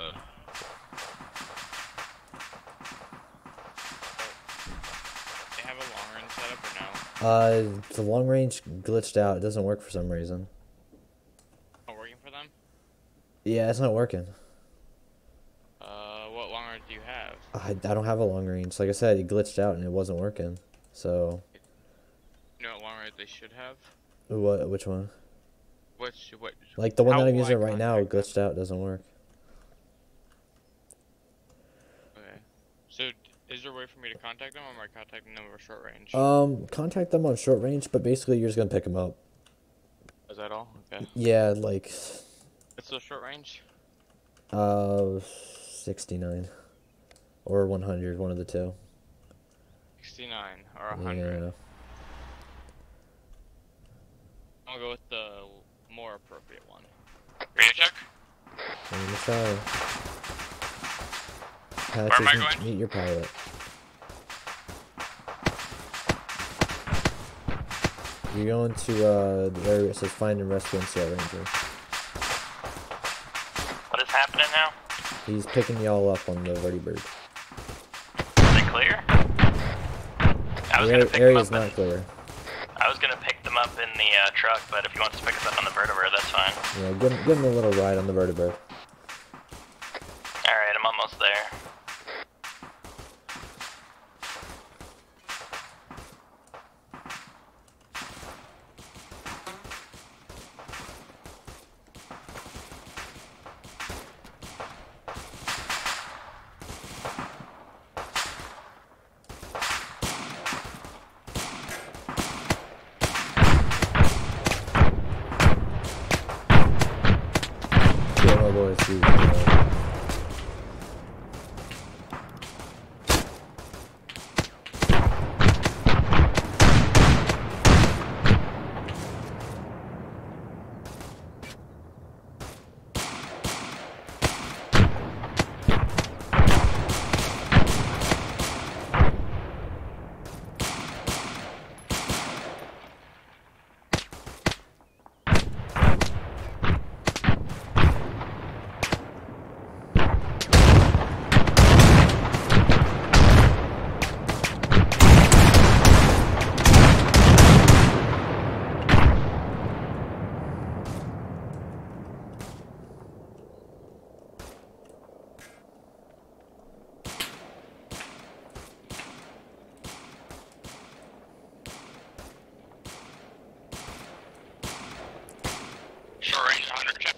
They have a long range setup or no? The long range glitched out. It doesn't work for some reason. Not working for them? Yeah, it's not working. What long range do you have? I don't have a long range. Like I said, it glitched out and it wasn't working. So. You know what long range they should have? What? Which one? What? Like the one that I'm will using I right now, contact them? glitched out. Doesn't work. Okay. So, is there a way for me to contact them, or am I contacting them over short range? Contact them on short range, but basically you're just gonna pick them up. Is that all? Okay. Yeah, like. It's the short range? 69. Or 100, one of the two. 69 or 100. Yeah. I'll go with the more appropriate one. Ready to check? I'm gonna try. Where am I going? Meet your pilot. You're going to the area that says find and rescue NCR Ranger. What is happening now? He's picking y'all up on the vertibird. Is it clear? The area's not clear. I was gonna pick them up in the truck, but if you want to pick us up on the vertebrate, that's fine. Yeah, give him a little ride on the vertibird. Alright, I'm almost there. Yeah, my boys, dude. Short range 100 check.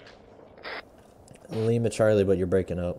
Lima Charlie, but you're breaking up.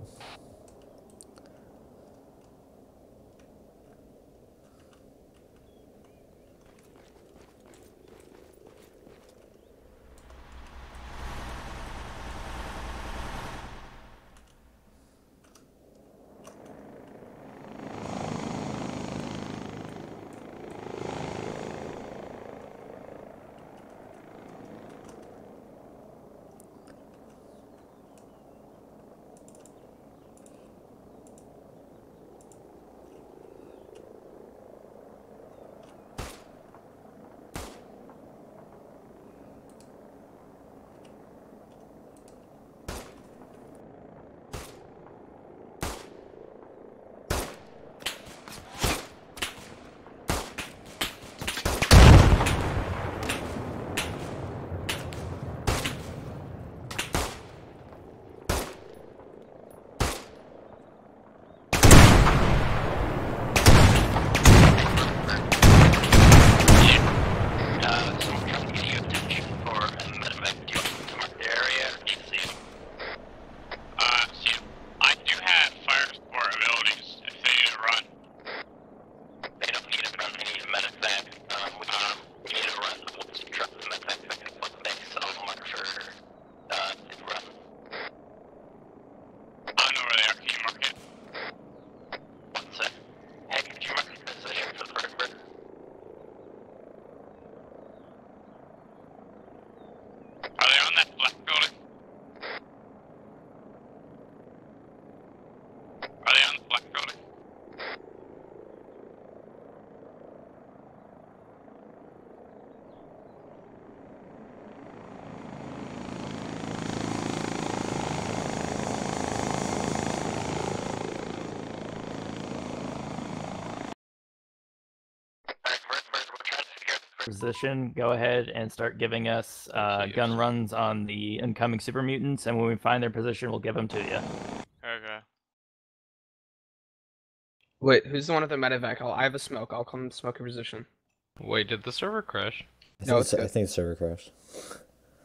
position, go ahead and start giving us gun runs on the incoming super mutants, and when we find their position, we'll give them to you. Okay. Wait, who's the one with the medevac? I have a smoke. I'll come smoke your position. Wait, did the server crash? I think the server crashed.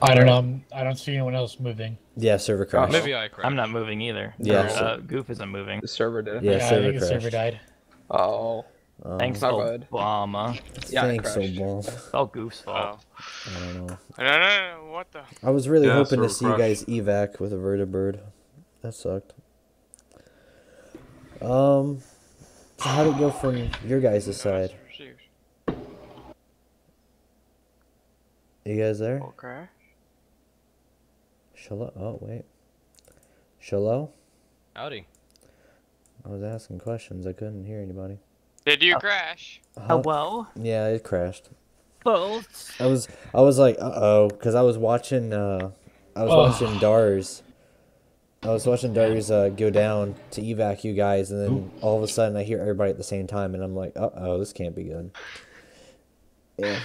I don't know. I don't see anyone else moving. Yeah, server crashed. Maybe I crashed. I'm not moving either. Yeah. Goof isn't moving. The server did. Yeah, I think the server died. Oh. Thanks, Obama. Yeah, thanks, Obama. It's all Goof's fault. I don't know. No, what the? I was really hoping to see you guys evac with a vertibird. That sucked. So how'd it go from your guys' side? You guys there? Okay. Shallow? Oh, wait. Shallow? Howdy. I was asking questions. I couldn't hear anybody. Did you crash? Hello? Yeah, it crashed. Both. I was like, uh-oh, because I was watching, watching Dars. I was watching Dars go down to evac you guys, and then all of a sudden I hear everybody at the same time, and I'm like, uh-oh, this can't be good. Yeah.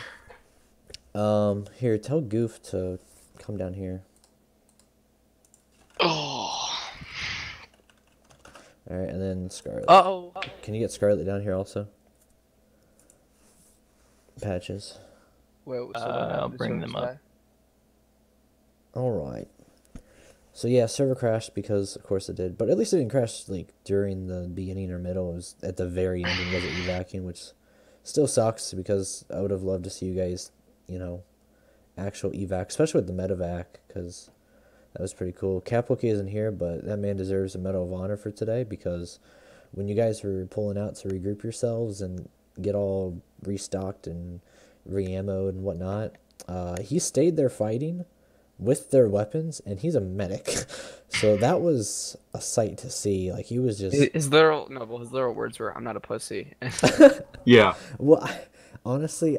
Here, tell Goof to come down here. Oh. Alright, and then Scarlet. Uh-oh. Can you get Scarlet down here also? Patches. Wait, so I'll bring them up. Alright. So yeah, server crashed because, of course it did. But at least it didn't crash, like, during the beginning or middle. It was at the very end and wasn't evacing, which still sucks because I would have loved to see you guys, you know, actual evac, especially with the medevac, because that was pretty cool. Capwookie isn't here, but that man deserves a Medal of Honor for today, because when you guys were pulling out to regroup yourselves and get all restocked and re-ammoed and whatnot, he stayed there fighting with their weapons, and he's a medic. So that was a sight to see. Like, he was just... His literal words were, "I'm not a pussy." Yeah. Well, honestly,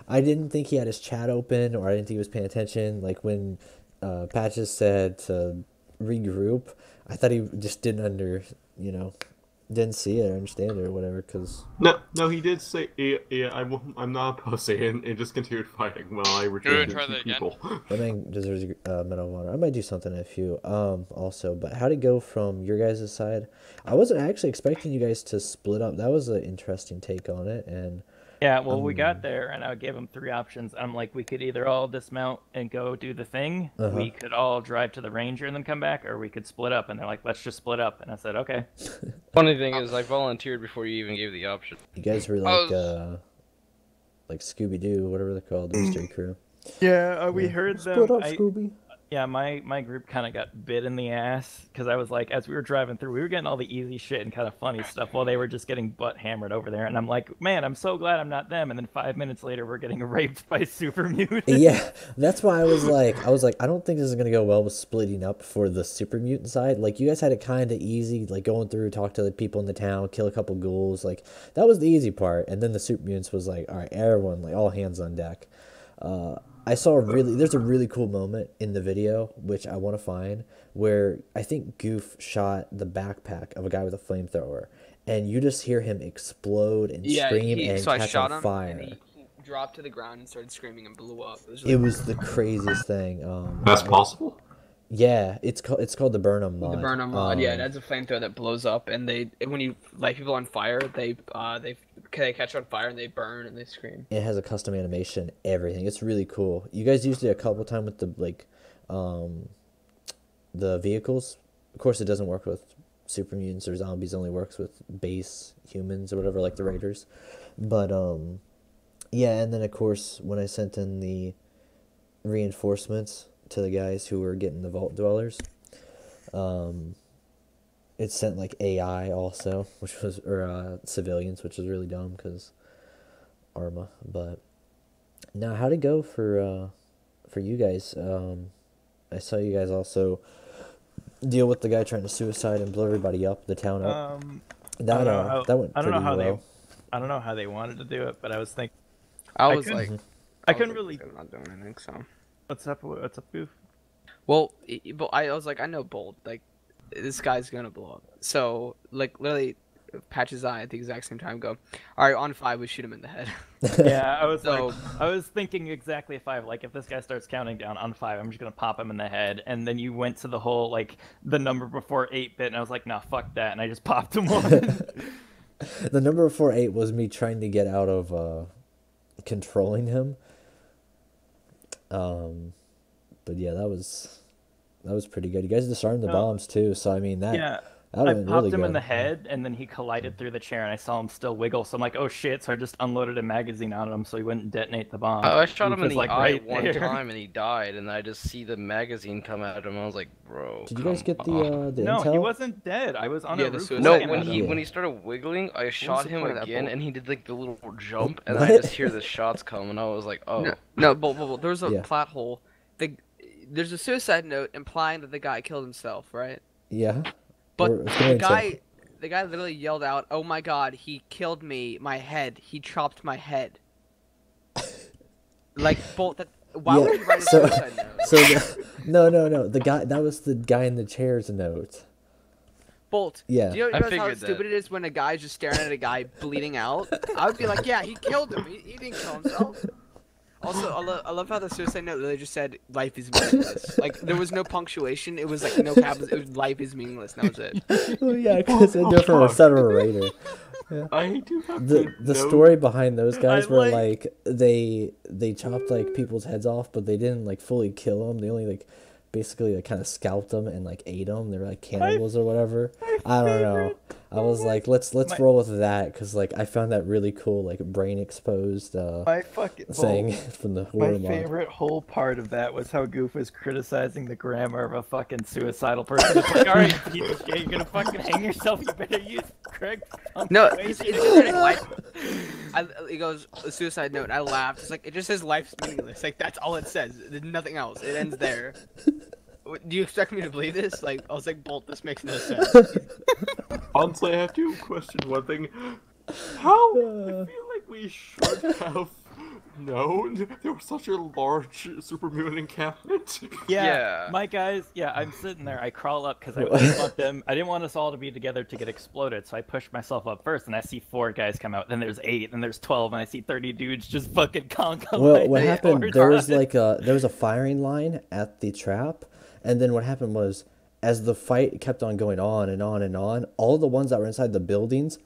I didn't think he had his chat open, or I didn't think he was paying attention. Like, when Patches said to regroup, I thought he just didn't didn't see it or understand it or whatever, because... No, he did say, yeah, I'm not a pussy, and just continued fighting while I returned to people. That man deserves a Medal of Honor. I might do something in a few, also, but how'd it go from your guys' side? I wasn't actually expecting you guys to split up. That was an interesting take on it, and... Yeah, well, we got there, and I gave them 3 options. I'm like, we could either all dismount and go do the thing, we could all drive to the Ranger and then come back, or we could split up. And they're like, let's just split up. And I said, okay. Funny thing is, I volunteered before you even gave the option. You guys were like Scooby-Doo, whatever they're called, the mystery crew. Yeah, we heard them. Split up, Scooby. Yeah, my group kind of got bit in the ass, because I was like, as we were driving through, we were getting all the easy shit and kind of funny stuff while they were just getting butt hammered over there. And I'm like, man, I'm so glad I'm not them. And then 5 minutes later, we're getting raped by super mutants. Yeah, that's why I was like, I don't think this is going to go well with splitting up for the super mutant side. Like, you guys had it kind of easy, like going through, talk to the people in the town, kill a couple ghouls. Like, that was the easy part. And then the super mutants was like, all right, everyone, like, all hands on deck. I saw there's a really cool moment in the video, which I want to find, where I think Goof shot the backpack of a guy with a flamethrower, and you just hear him explode and scream and catch on fire. And he dropped to the ground and started screaming and blew up. It was the craziest thing. That's possible? Yeah, it's called the Burnham mod. The Burnham mod, yeah, that's a flamethrower that blows up, and when you light people on fire, they catch on fire and they burn and they scream. It has a custom animation, everything. It's really cool. You guys used it a couple times with the vehicles. Of course, it doesn't work with super mutants or zombies. It only works with base humans or whatever, like the Raiders. But yeah, and then of course when I sent in the reinforcements to the guys who were getting the vault dwellers, it sent like AI also, or civilians, which was really dumb because Arma. But now, how'd it go for you guys? I saw you guys also deal with the guy trying to suicide and blow everybody up, the town up. That went pretty well. I don't know how they wanted to do it, but I was thinking. I couldn't really. I'm not doing anything, so. What's up, Goof? Well, but I was like, I know Bolt. Like, this guy's gonna blow up. So, like, literally, Patch's eye at the exact same time. Go, all right, on 5, we shoot him in the head. Yeah, I was So- I was thinking exactly 5. Like, if this guy starts counting down on 5, I'm just gonna pop him in the head. And then you went to the whole like the number before 8-bit, and I was like, nah, fuck that, and I just popped him one. The number before 8 was me trying to get out of controlling him. But yeah, that was pretty good. You guys disarmed the bombs too, so I mean that. Yeah. That I went popped really him in good. the head, and then he collided through the chair, and I saw him still wiggle. So I'm like, "Oh shit!" So I just unloaded a magazine on him, so he wouldn't detonate the bomb. I shot He him in was, the like, eye right one there. time and he died, and I just see the magazine come at him. I was like, bro. Did you guys get the No, intel? he wasn't dead. I was on a roof. No, looking when at he him. when he started wiggling, I shot the him point of that again, bolt? and he did like the little jump, and What? I just hear the shots come, and I was like, oh. No, but there was a Yeah. plot hole. There's a suicide note implying that the guy killed himself, right? Yeah. But Or it's the going to- guy literally yelled out, "Oh my god, he killed me, my head. He chopped my head." Like, Bolt, why would you write a suicide note? No. The guy, that was the guy in the chair's note. Bolt, Yeah. do you I know how figured stupid it is when a guy's just staring at a guy bleeding out? I would be like, yeah, he killed him. He didn't kill himself. Also, I love how the suicide note literally just said, "Life is meaningless." Like, there was no punctuation. It was like no captions. It was "Life is meaningless." And that was it. Well, yeah, because they're different from Son of a Raider. Yeah. I do have The to note- story behind those guys I were like- like they chopped like people's heads off, but they didn't like fully kill them. They only like basically like kind of scalped them and like ate them. They were like cannibals or whatever. I don't know. I was like, let's roll with that because like I found that really cool, like brain exposed My fucking thing from the My horror mod. favorite whole part of that was how Goof was criticizing the grammar of a fucking suicidal person. It's like, all right, you're gonna fucking hang yourself. You better use correct No, punctuation. it's just life. It goes a suicide note. And I laughed. It's like it just says life's meaningless. Like that's all it says. There's nothing else. It ends there. Do you expect me to believe this? Like I was like, Bolt, this makes no sense. Honestly, I have to question one thing. How? I feel like we should have known there was such a large super mutant encampment. Yeah, my guys. Yeah, I'm sitting there. I crawl up because I didn't want them. I didn't want us all to be together to get exploded. So I push myself up first, and I see 4 guys come out. Then there's 8, then there's 12, and I see 30 dudes just fucking conk on Well, my what happened? doors. There was like there was a firing line at the trap, and then what happened was, as the fight kept on going on and on and on, all the ones that were inside the buildings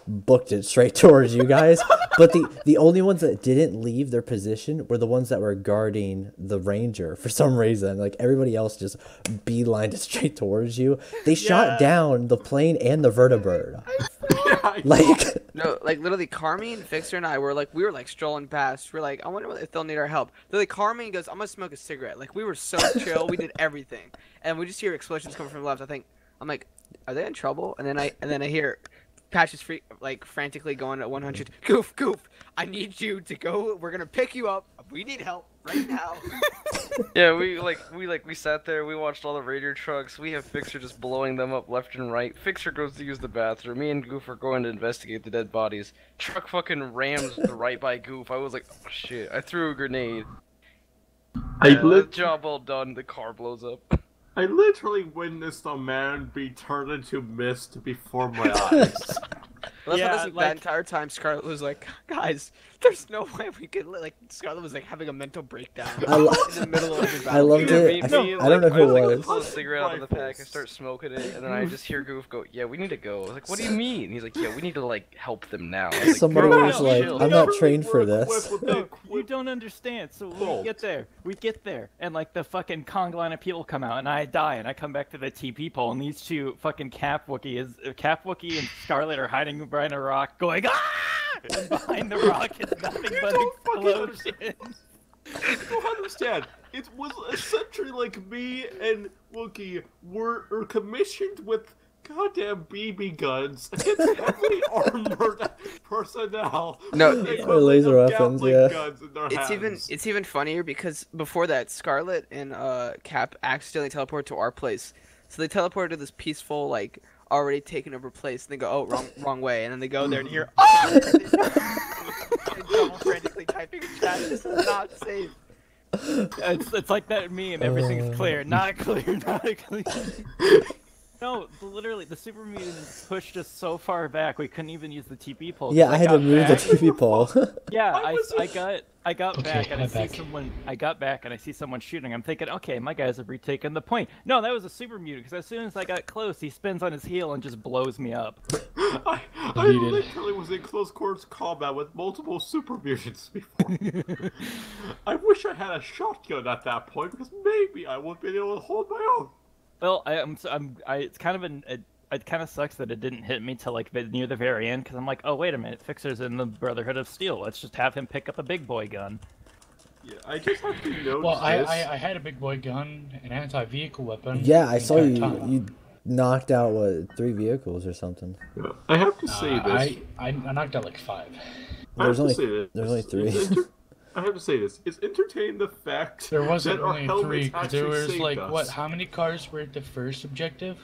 booked it straight towards you guys. But the only ones that didn't leave their position were the ones that were guarding the ranger for some reason. Like everybody else just beelined it straight towards you. They shot down the plane and the vertibird. Like No, like literally, Carmine, Fixer, and I were like strolling past. We're like, I wonder if they'll need our help. Literally, Carmine goes, "I'm gonna smoke a cigarette." Like we were so chill, we did everything, and we just hear explosions coming from the left. I'm like, are they in trouble? And then I hear Patch is frantically going at 100. Goof, I need you to go. We're gonna pick you up. We need help right now. Yeah, we sat there, we watched all the Raider trucks, we have Fixer just blowing them up left and right. Fixer goes to use the bathroom, me and Goof are going to investigate the dead bodies. Truck fucking rams right by Goof. I was like, oh shit, I threw a grenade. Job well done, the car blows up. I literally witnessed a man be turned into mist before my eyes. That entire time, Scarlett was like, "Guys, there's no way we could." Like, Scarlett was like having a mental breakdown in the middle of the battle. I loved it. I don't know who it I pull a was. cigarette out of the pack, I start smoking it, and then I just hear Goof go, "Yeah, we need to go." I was like, "What do you mean?" And he's like, "Yeah, we need to like help them now." I was like, Somebody "Bro, was like, chill." "I'm not trained for this." No, you don't understand. So we get there, and like the fucking Kong line of people come out, and I die, and I come back to the TP pole, and these 2 fucking Cap Wookie and Scarlet are hiding behind a rock, going ah! And behind the rock is nothing but explosions. I don't understand. It was essentially like me and Wookie were commissioned with goddamn BB guns against heavily armored personnel. No, laser weapons, yeah. Guns in their hands. It's even funnier because before that, Scarlet and Cap accidentally teleported to our place. So they teleported to this peaceful, like already taken over place, and they go, "Oh, wrong way," and then they go there and hear, "Ah!" And double frantically typing in chat. This is not safe. It's like that meme. Everything's clear, not clear, not clear. No, literally, the super mutant pushed us so far back we couldn't even use the TP pole. Yeah, I had to got move the back. TV pole. Yeah, I got Okay, back and I I'm see back. someone. I got back and I see someone shooting. I'm thinking, okay, my guys have retaken the point. No, that was a super mutant because as soon as I got close, he spins on his heel and just blows me up. I literally was in close quarters combat with multiple super mutants before. I wish I had a shotgun at that point because maybe I would have been able to hold my own. Well, it's kind of it kind of sucks that it didn't hit me till like near the very end because I'm like, oh wait a minute, Fixer's in the Brotherhood of Steel. Let's just have him pick up a big boy gun. Yeah, I just have to notice. Well, I had a big boy gun, an anti-vehicle weapon. Yeah, I saw you. time. You knocked out what 3 vehicles or something. Yeah, I have to say this. I knocked out like 5. There's only 3. I have to say this. It's entertaining the fact There wasn't that our only helmets 3 because actually there was saved like us. what? How many cars were at the first objective?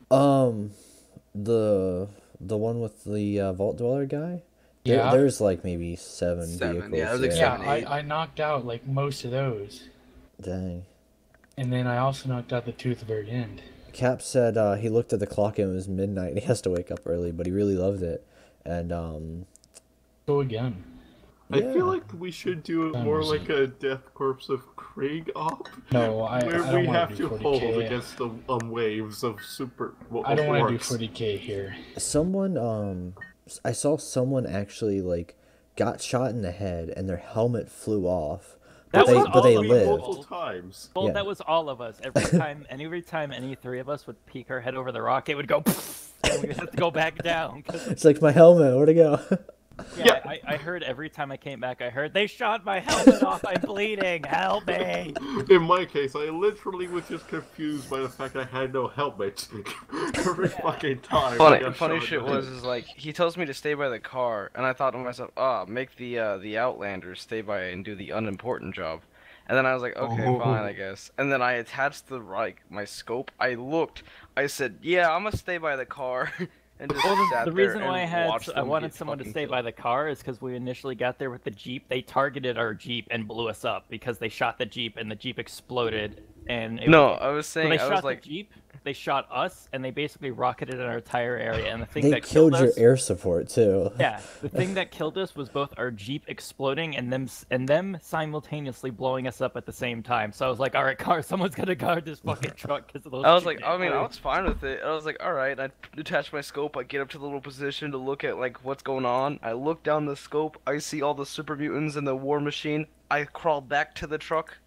The one with the Vault Dweller guy. Yeah. There's like maybe 7 vehicles. Yeah, it was like Yeah, 7, 8. I knocked out like most of those, Dang. and then I also knocked out the 2 at the very end. Cap said he looked at the clock and it was midnight and he has to wake up early, but he really loved it. And Go again. I feel like we should do it more like a Death Corps of Krieg op. No, where I don't we wanna have do to 40K. hold against the waves of super. I don't want to do orcs. 40K here. someone I saw someone actually like got shot in the head and their helmet flew off. That But was they all lived. Multiple times. Well, Yeah. that was all of us. Every time any 3 of us would peek our head over the rock, it would go, and we would have to go back down. It's like my helmet, where'd it go? Yeah, I heard every time I came back, I heard, they shot my helmet off, I'm bleeding, help me! In my case, I literally was just confused by the fact I had no helmet every fucking time. I got Funny shot shit in the was head. is like he tells me to stay by the car, and I thought to myself, make the Outlanders stay by and do the unimportant job. And then I was like, okay, fine, I guess. And then I attached my scope. I looked. I said, yeah, I'm gonna stay by the car. And just sat The there reason why and watched I them wanted get someone to fucking stay killed. by the car is because we initially got there with the Jeep. They targeted our Jeep and blew us up because they shot the Jeep and the Jeep exploded. And I was so saying, they I shot was like, the Jeep, they shot us, and they basically rocketed our entire area. And the thing They that killed your us, air support too. yeah, the thing that killed us was both our Jeep exploding and them simultaneously blowing us up at the same time. So I was like, all right, car, someone's gonna guard this fucking truck because of those. I was two like, I mean, I grenades." was fine with it. I was like, all right. I detach my scope. I get up to the little position to look at like what's going on. I look down the scope. I see all the super mutants and the war machine. I crawl back to the truck.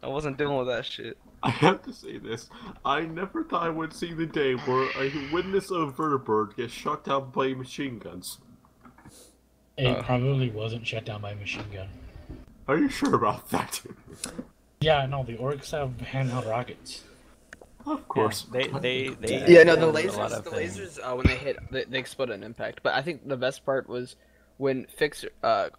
I wasn't dealing with that shit. I have to say this. I never thought I would see the day where I witness a vertibird get shot down by machine guns. It probably wasn't shut down by a machine gun. Are you sure about that? Yeah, no, the orcs have handheld rockets. Of course. They Yeah, no, the a lot lasers, of the things. lasers, when they hit, they explode on impact. But I think the best part was when Fixer and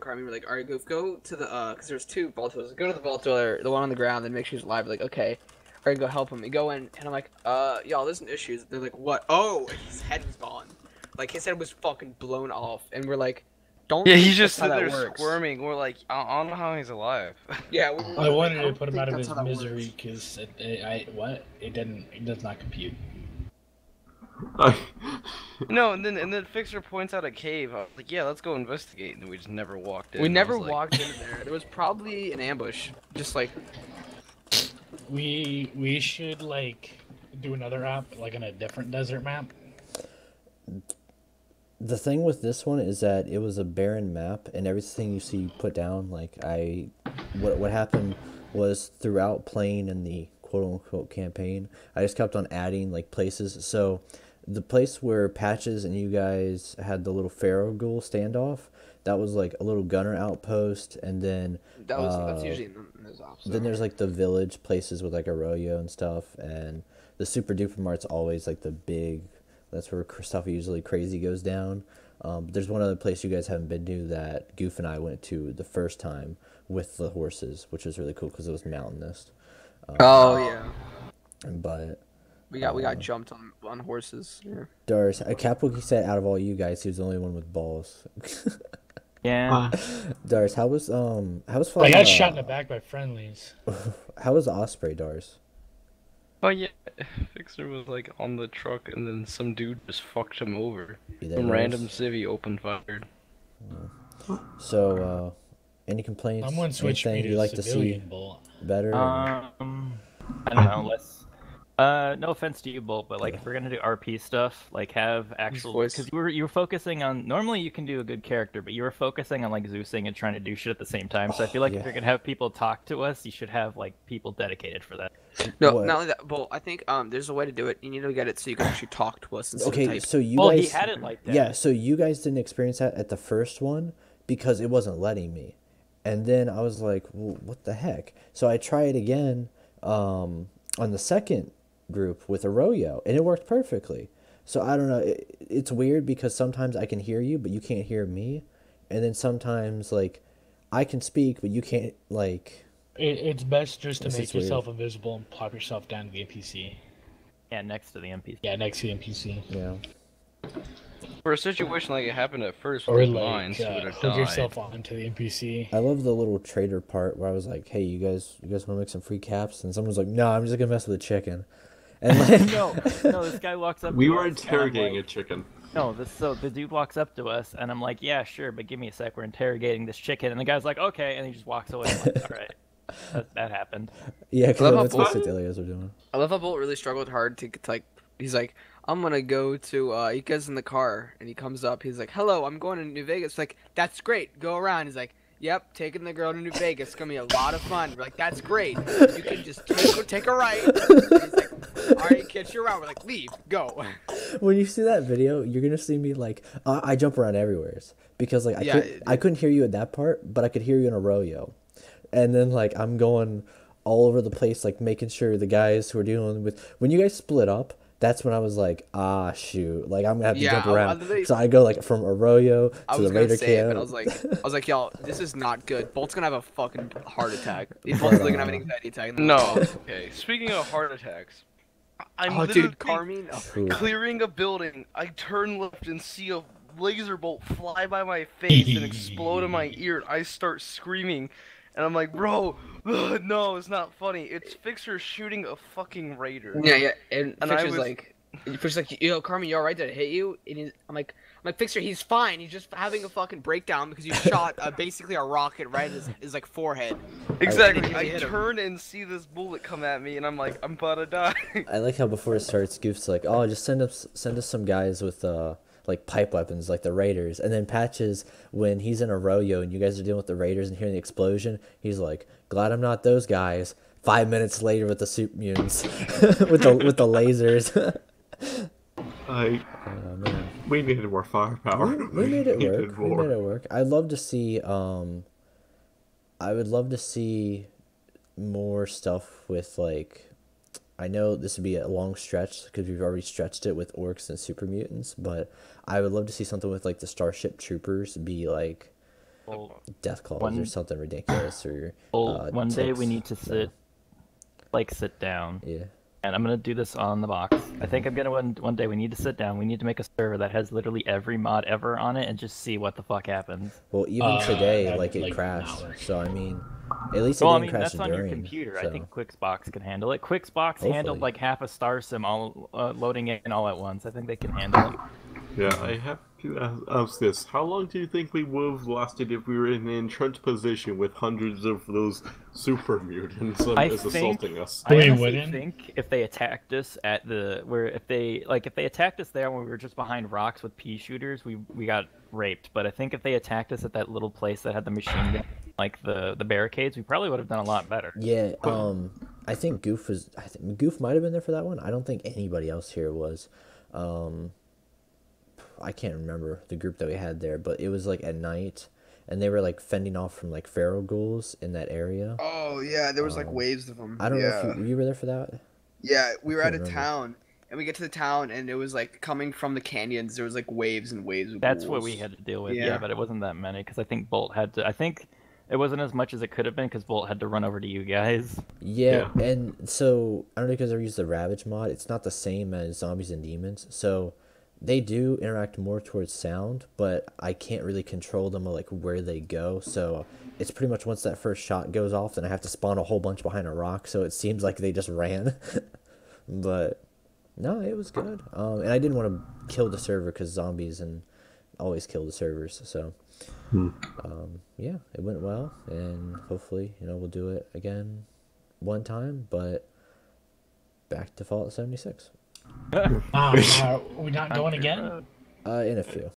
Carmi were like, all right, go to the, because there's 2 vault dwellers. Go to the vault dweller, the one on the ground, and make sure he's alive. Like, okay, all right, go help him. We go in, and I'm like, y'all, there's an issue. They're like, what? Oh, his head was gone. Like, his head was fucking blown off. And we're like, don't. Yeah, think he's just that's how sitting that there works. squirming. We're like, I don't know how he's alive. Yeah, I wanted to don't put him think out of that's his how that works. misery because it does not compute. No, and then Fixer points out a cave. I was like, yeah, let's go investigate. And we just never walked in. We I never was like- walked in there. There was probably an ambush. Just like, We should like do another app like on a different desert map. The thing with this one is that it was a barren map, and everything you see put down, what happened was throughout playing in the quote-unquote campaign, I just kept on adding, like, places. So, the place where Patches and you guys had the little Pharaoh Ghoul standoff, that was, like, a little gunner outpost, and then... that's usually in those ops. Then there's, like, the village places with, like, Arroyo and stuff, and the Super Duper Mart's always, like, the big... That's where stuff usually crazy goes down. But there's one other place you guys haven't been to that Goof and I went to the first time with the horses, which was really cool because it was mountainous. Oh yeah. But We got jumped on horses. Yeah. Doris, Capwookie said out of all you guys, he was the only one with balls. Yeah. Doris, how was I flying? got shot in the back by friendlies. How was Osprey, Doris? Oh yeah, Fixer was like on the truck, and then some dude just fucked him over. Be there, Some guys. random civvy opened fire. So, any complaints? Someone switched me Anything to you'd like to see civilian, Bolt. better? I don't know. No offense to you, Bolt, but like if we're gonna do RP stuff, like have actual, because you were focusing on. Normally you can do a good character, but you were focusing on like Zeusing and trying to do shit at the same time. So I feel like if you're gonna have people talk to us, you should have like people dedicated for that. No, not only that, Bolt. I think there's a way to do it. You need to get it so you can actually talk to us. Instead of Okay, type. so you Well, guys. he had it like that. Yeah, so you guys didn't experience that at the first one because it wasn't letting me, and then I was like, well, what the heck? So I tried again on the second group with Arroyo, and it worked perfectly. So I don't know. It's weird because sometimes I can hear you, but you can't hear me, and then sometimes like I can speak, but you can't like. It's best just to This make is weird. yourself invisible and pop yourself down to the NPC. Yeah, next to the NPC. Yeah, next to the NPC. Yeah. For a situation like it happened at first Or with like mine, she would have hook died. yourself onto the NPC. I love the little trader part where I was like, "Hey, you guys want to make some free caps?" And someone was like, "No, I'm just gonna mess with the chicken." And like, no, this guy walks up. We to were us, and I'm interrogating like, a chicken. No, so the dude walks up to us, and I'm like, yeah, sure, but give me a sec. We're interrogating this chicken, and the guy's like, okay, and he just walks away. I'm like, all right, that happened. Yeah, I love how that's what Bolt- the aliens are doing. I love how Bolt really struggled hard to like. He's like, I'm gonna go to. He gets in the car and he comes up. He's like, hello, I'm going to New Vegas. Like, that's great. Go around. He's like, yep, taking the girl to New Vegas. It's gonna be a lot of fun. We're like, that's great. You can just take a right. And he's like, all right, catch you around. We're like, leave, go. When you see that video, you're gonna see me like I jump around everywhere because like I couldn't hear you at that part, but I could hear you in Arroyo, and then like I'm going all over the place, like making sure the guys who are dealing with when you guys split up. That's when I was like, shoot, like I'm gonna have to jump around. So I go like from Arroyo to the Raider camp. But I was like, y'all, this is not good. Bolt's gonna have a fucking heart attack. Bolt's literally gonna have an anxiety attack. No. Okay. Speaking of heart attacks, I'm literally clearing a building. I turn left and see a laser bolt fly by my face and explode in my ear. I start screaming, and I'm like, bro, no, it's not funny. It's Fixer shooting a fucking raider. Yeah, and Fixer's was like, yo, Carmen, you alright? Did it hit you? And I'm like, Fixer, he's fine. He's just having a fucking breakdown because you shot basically a rocket right in his like forehead. Exactly. I turn and see this bullet come at me, and I'm like, I'm about to die. I like how before it starts, Goof's like, oh, just send us some guys with like pipe weapons, like the Raiders. And then Patches, when he's in Arroyo and you guys are dealing with the Raiders and hearing the explosion, he's like, glad I'm not those guys. 5 minutes later with the soup mutants, with the lasers. Man. We needed more firepower. We made it work. We made it work. I'd love to see. I would love to see more stuff with like. I know this would be a long stretch because we've already stretched it with orcs and super mutants, but I would love to see something with like the Starship Troopers be like death claws or something ridiculous or. One day we need to sit down. Yeah. And I'm gonna do this on the box. I think I'm gonna one day we need to sit down. We need to make a server that has literally every mod ever on it and just see what the fuck happens. Well, even today, like it crashed. So I mean, at least it didn't crash that's on your computer. I think Quixbox can handle it. Quixbox handled like half a Star Sim all loading in all at once. I think they can handle it. Yeah, I have to ask this. How long do you think we would have lasted if we were in an entrenched position with hundreds of those super mutants assaulting us? I honestly think if they attacked us if they attacked us there when we were just behind rocks with pea shooters, we got raped. But I think if they attacked us at that little place that had the machine gun, like the barricades, we probably would have done a lot better. Yeah, I think Goof might have been there for that one. I don't think anybody else here was. I can't remember the group that we had there, but it was like at night, and they were like fending off from like feral ghouls in that area. Oh yeah, there was like waves of them. I don't know if you were there for that. Yeah, we were at a town, and we get to the town, and it was like coming from the canyons. There was like waves and waves of That's ghouls. what we had to deal with. Yeah, but it wasn't that many because I think Bolt had to. I think it wasn't as much as it could have been because Bolt had to run over to you guys. Yeah, and so I don't know because I used the Ravage mod. It's not the same as Zombies and Demons, so. They do interact more towards sound, but I can't really control them like where they go. So it's pretty much once that first shot goes off, then I have to spawn a whole bunch behind a rock. So it seems like they just ran. But no, it was good. And I didn't want to kill the server because zombies and always kill the servers. So yeah, it went well, and hopefully we'll do it again one time, but back to Fallout 76. Are we not going again? In a few.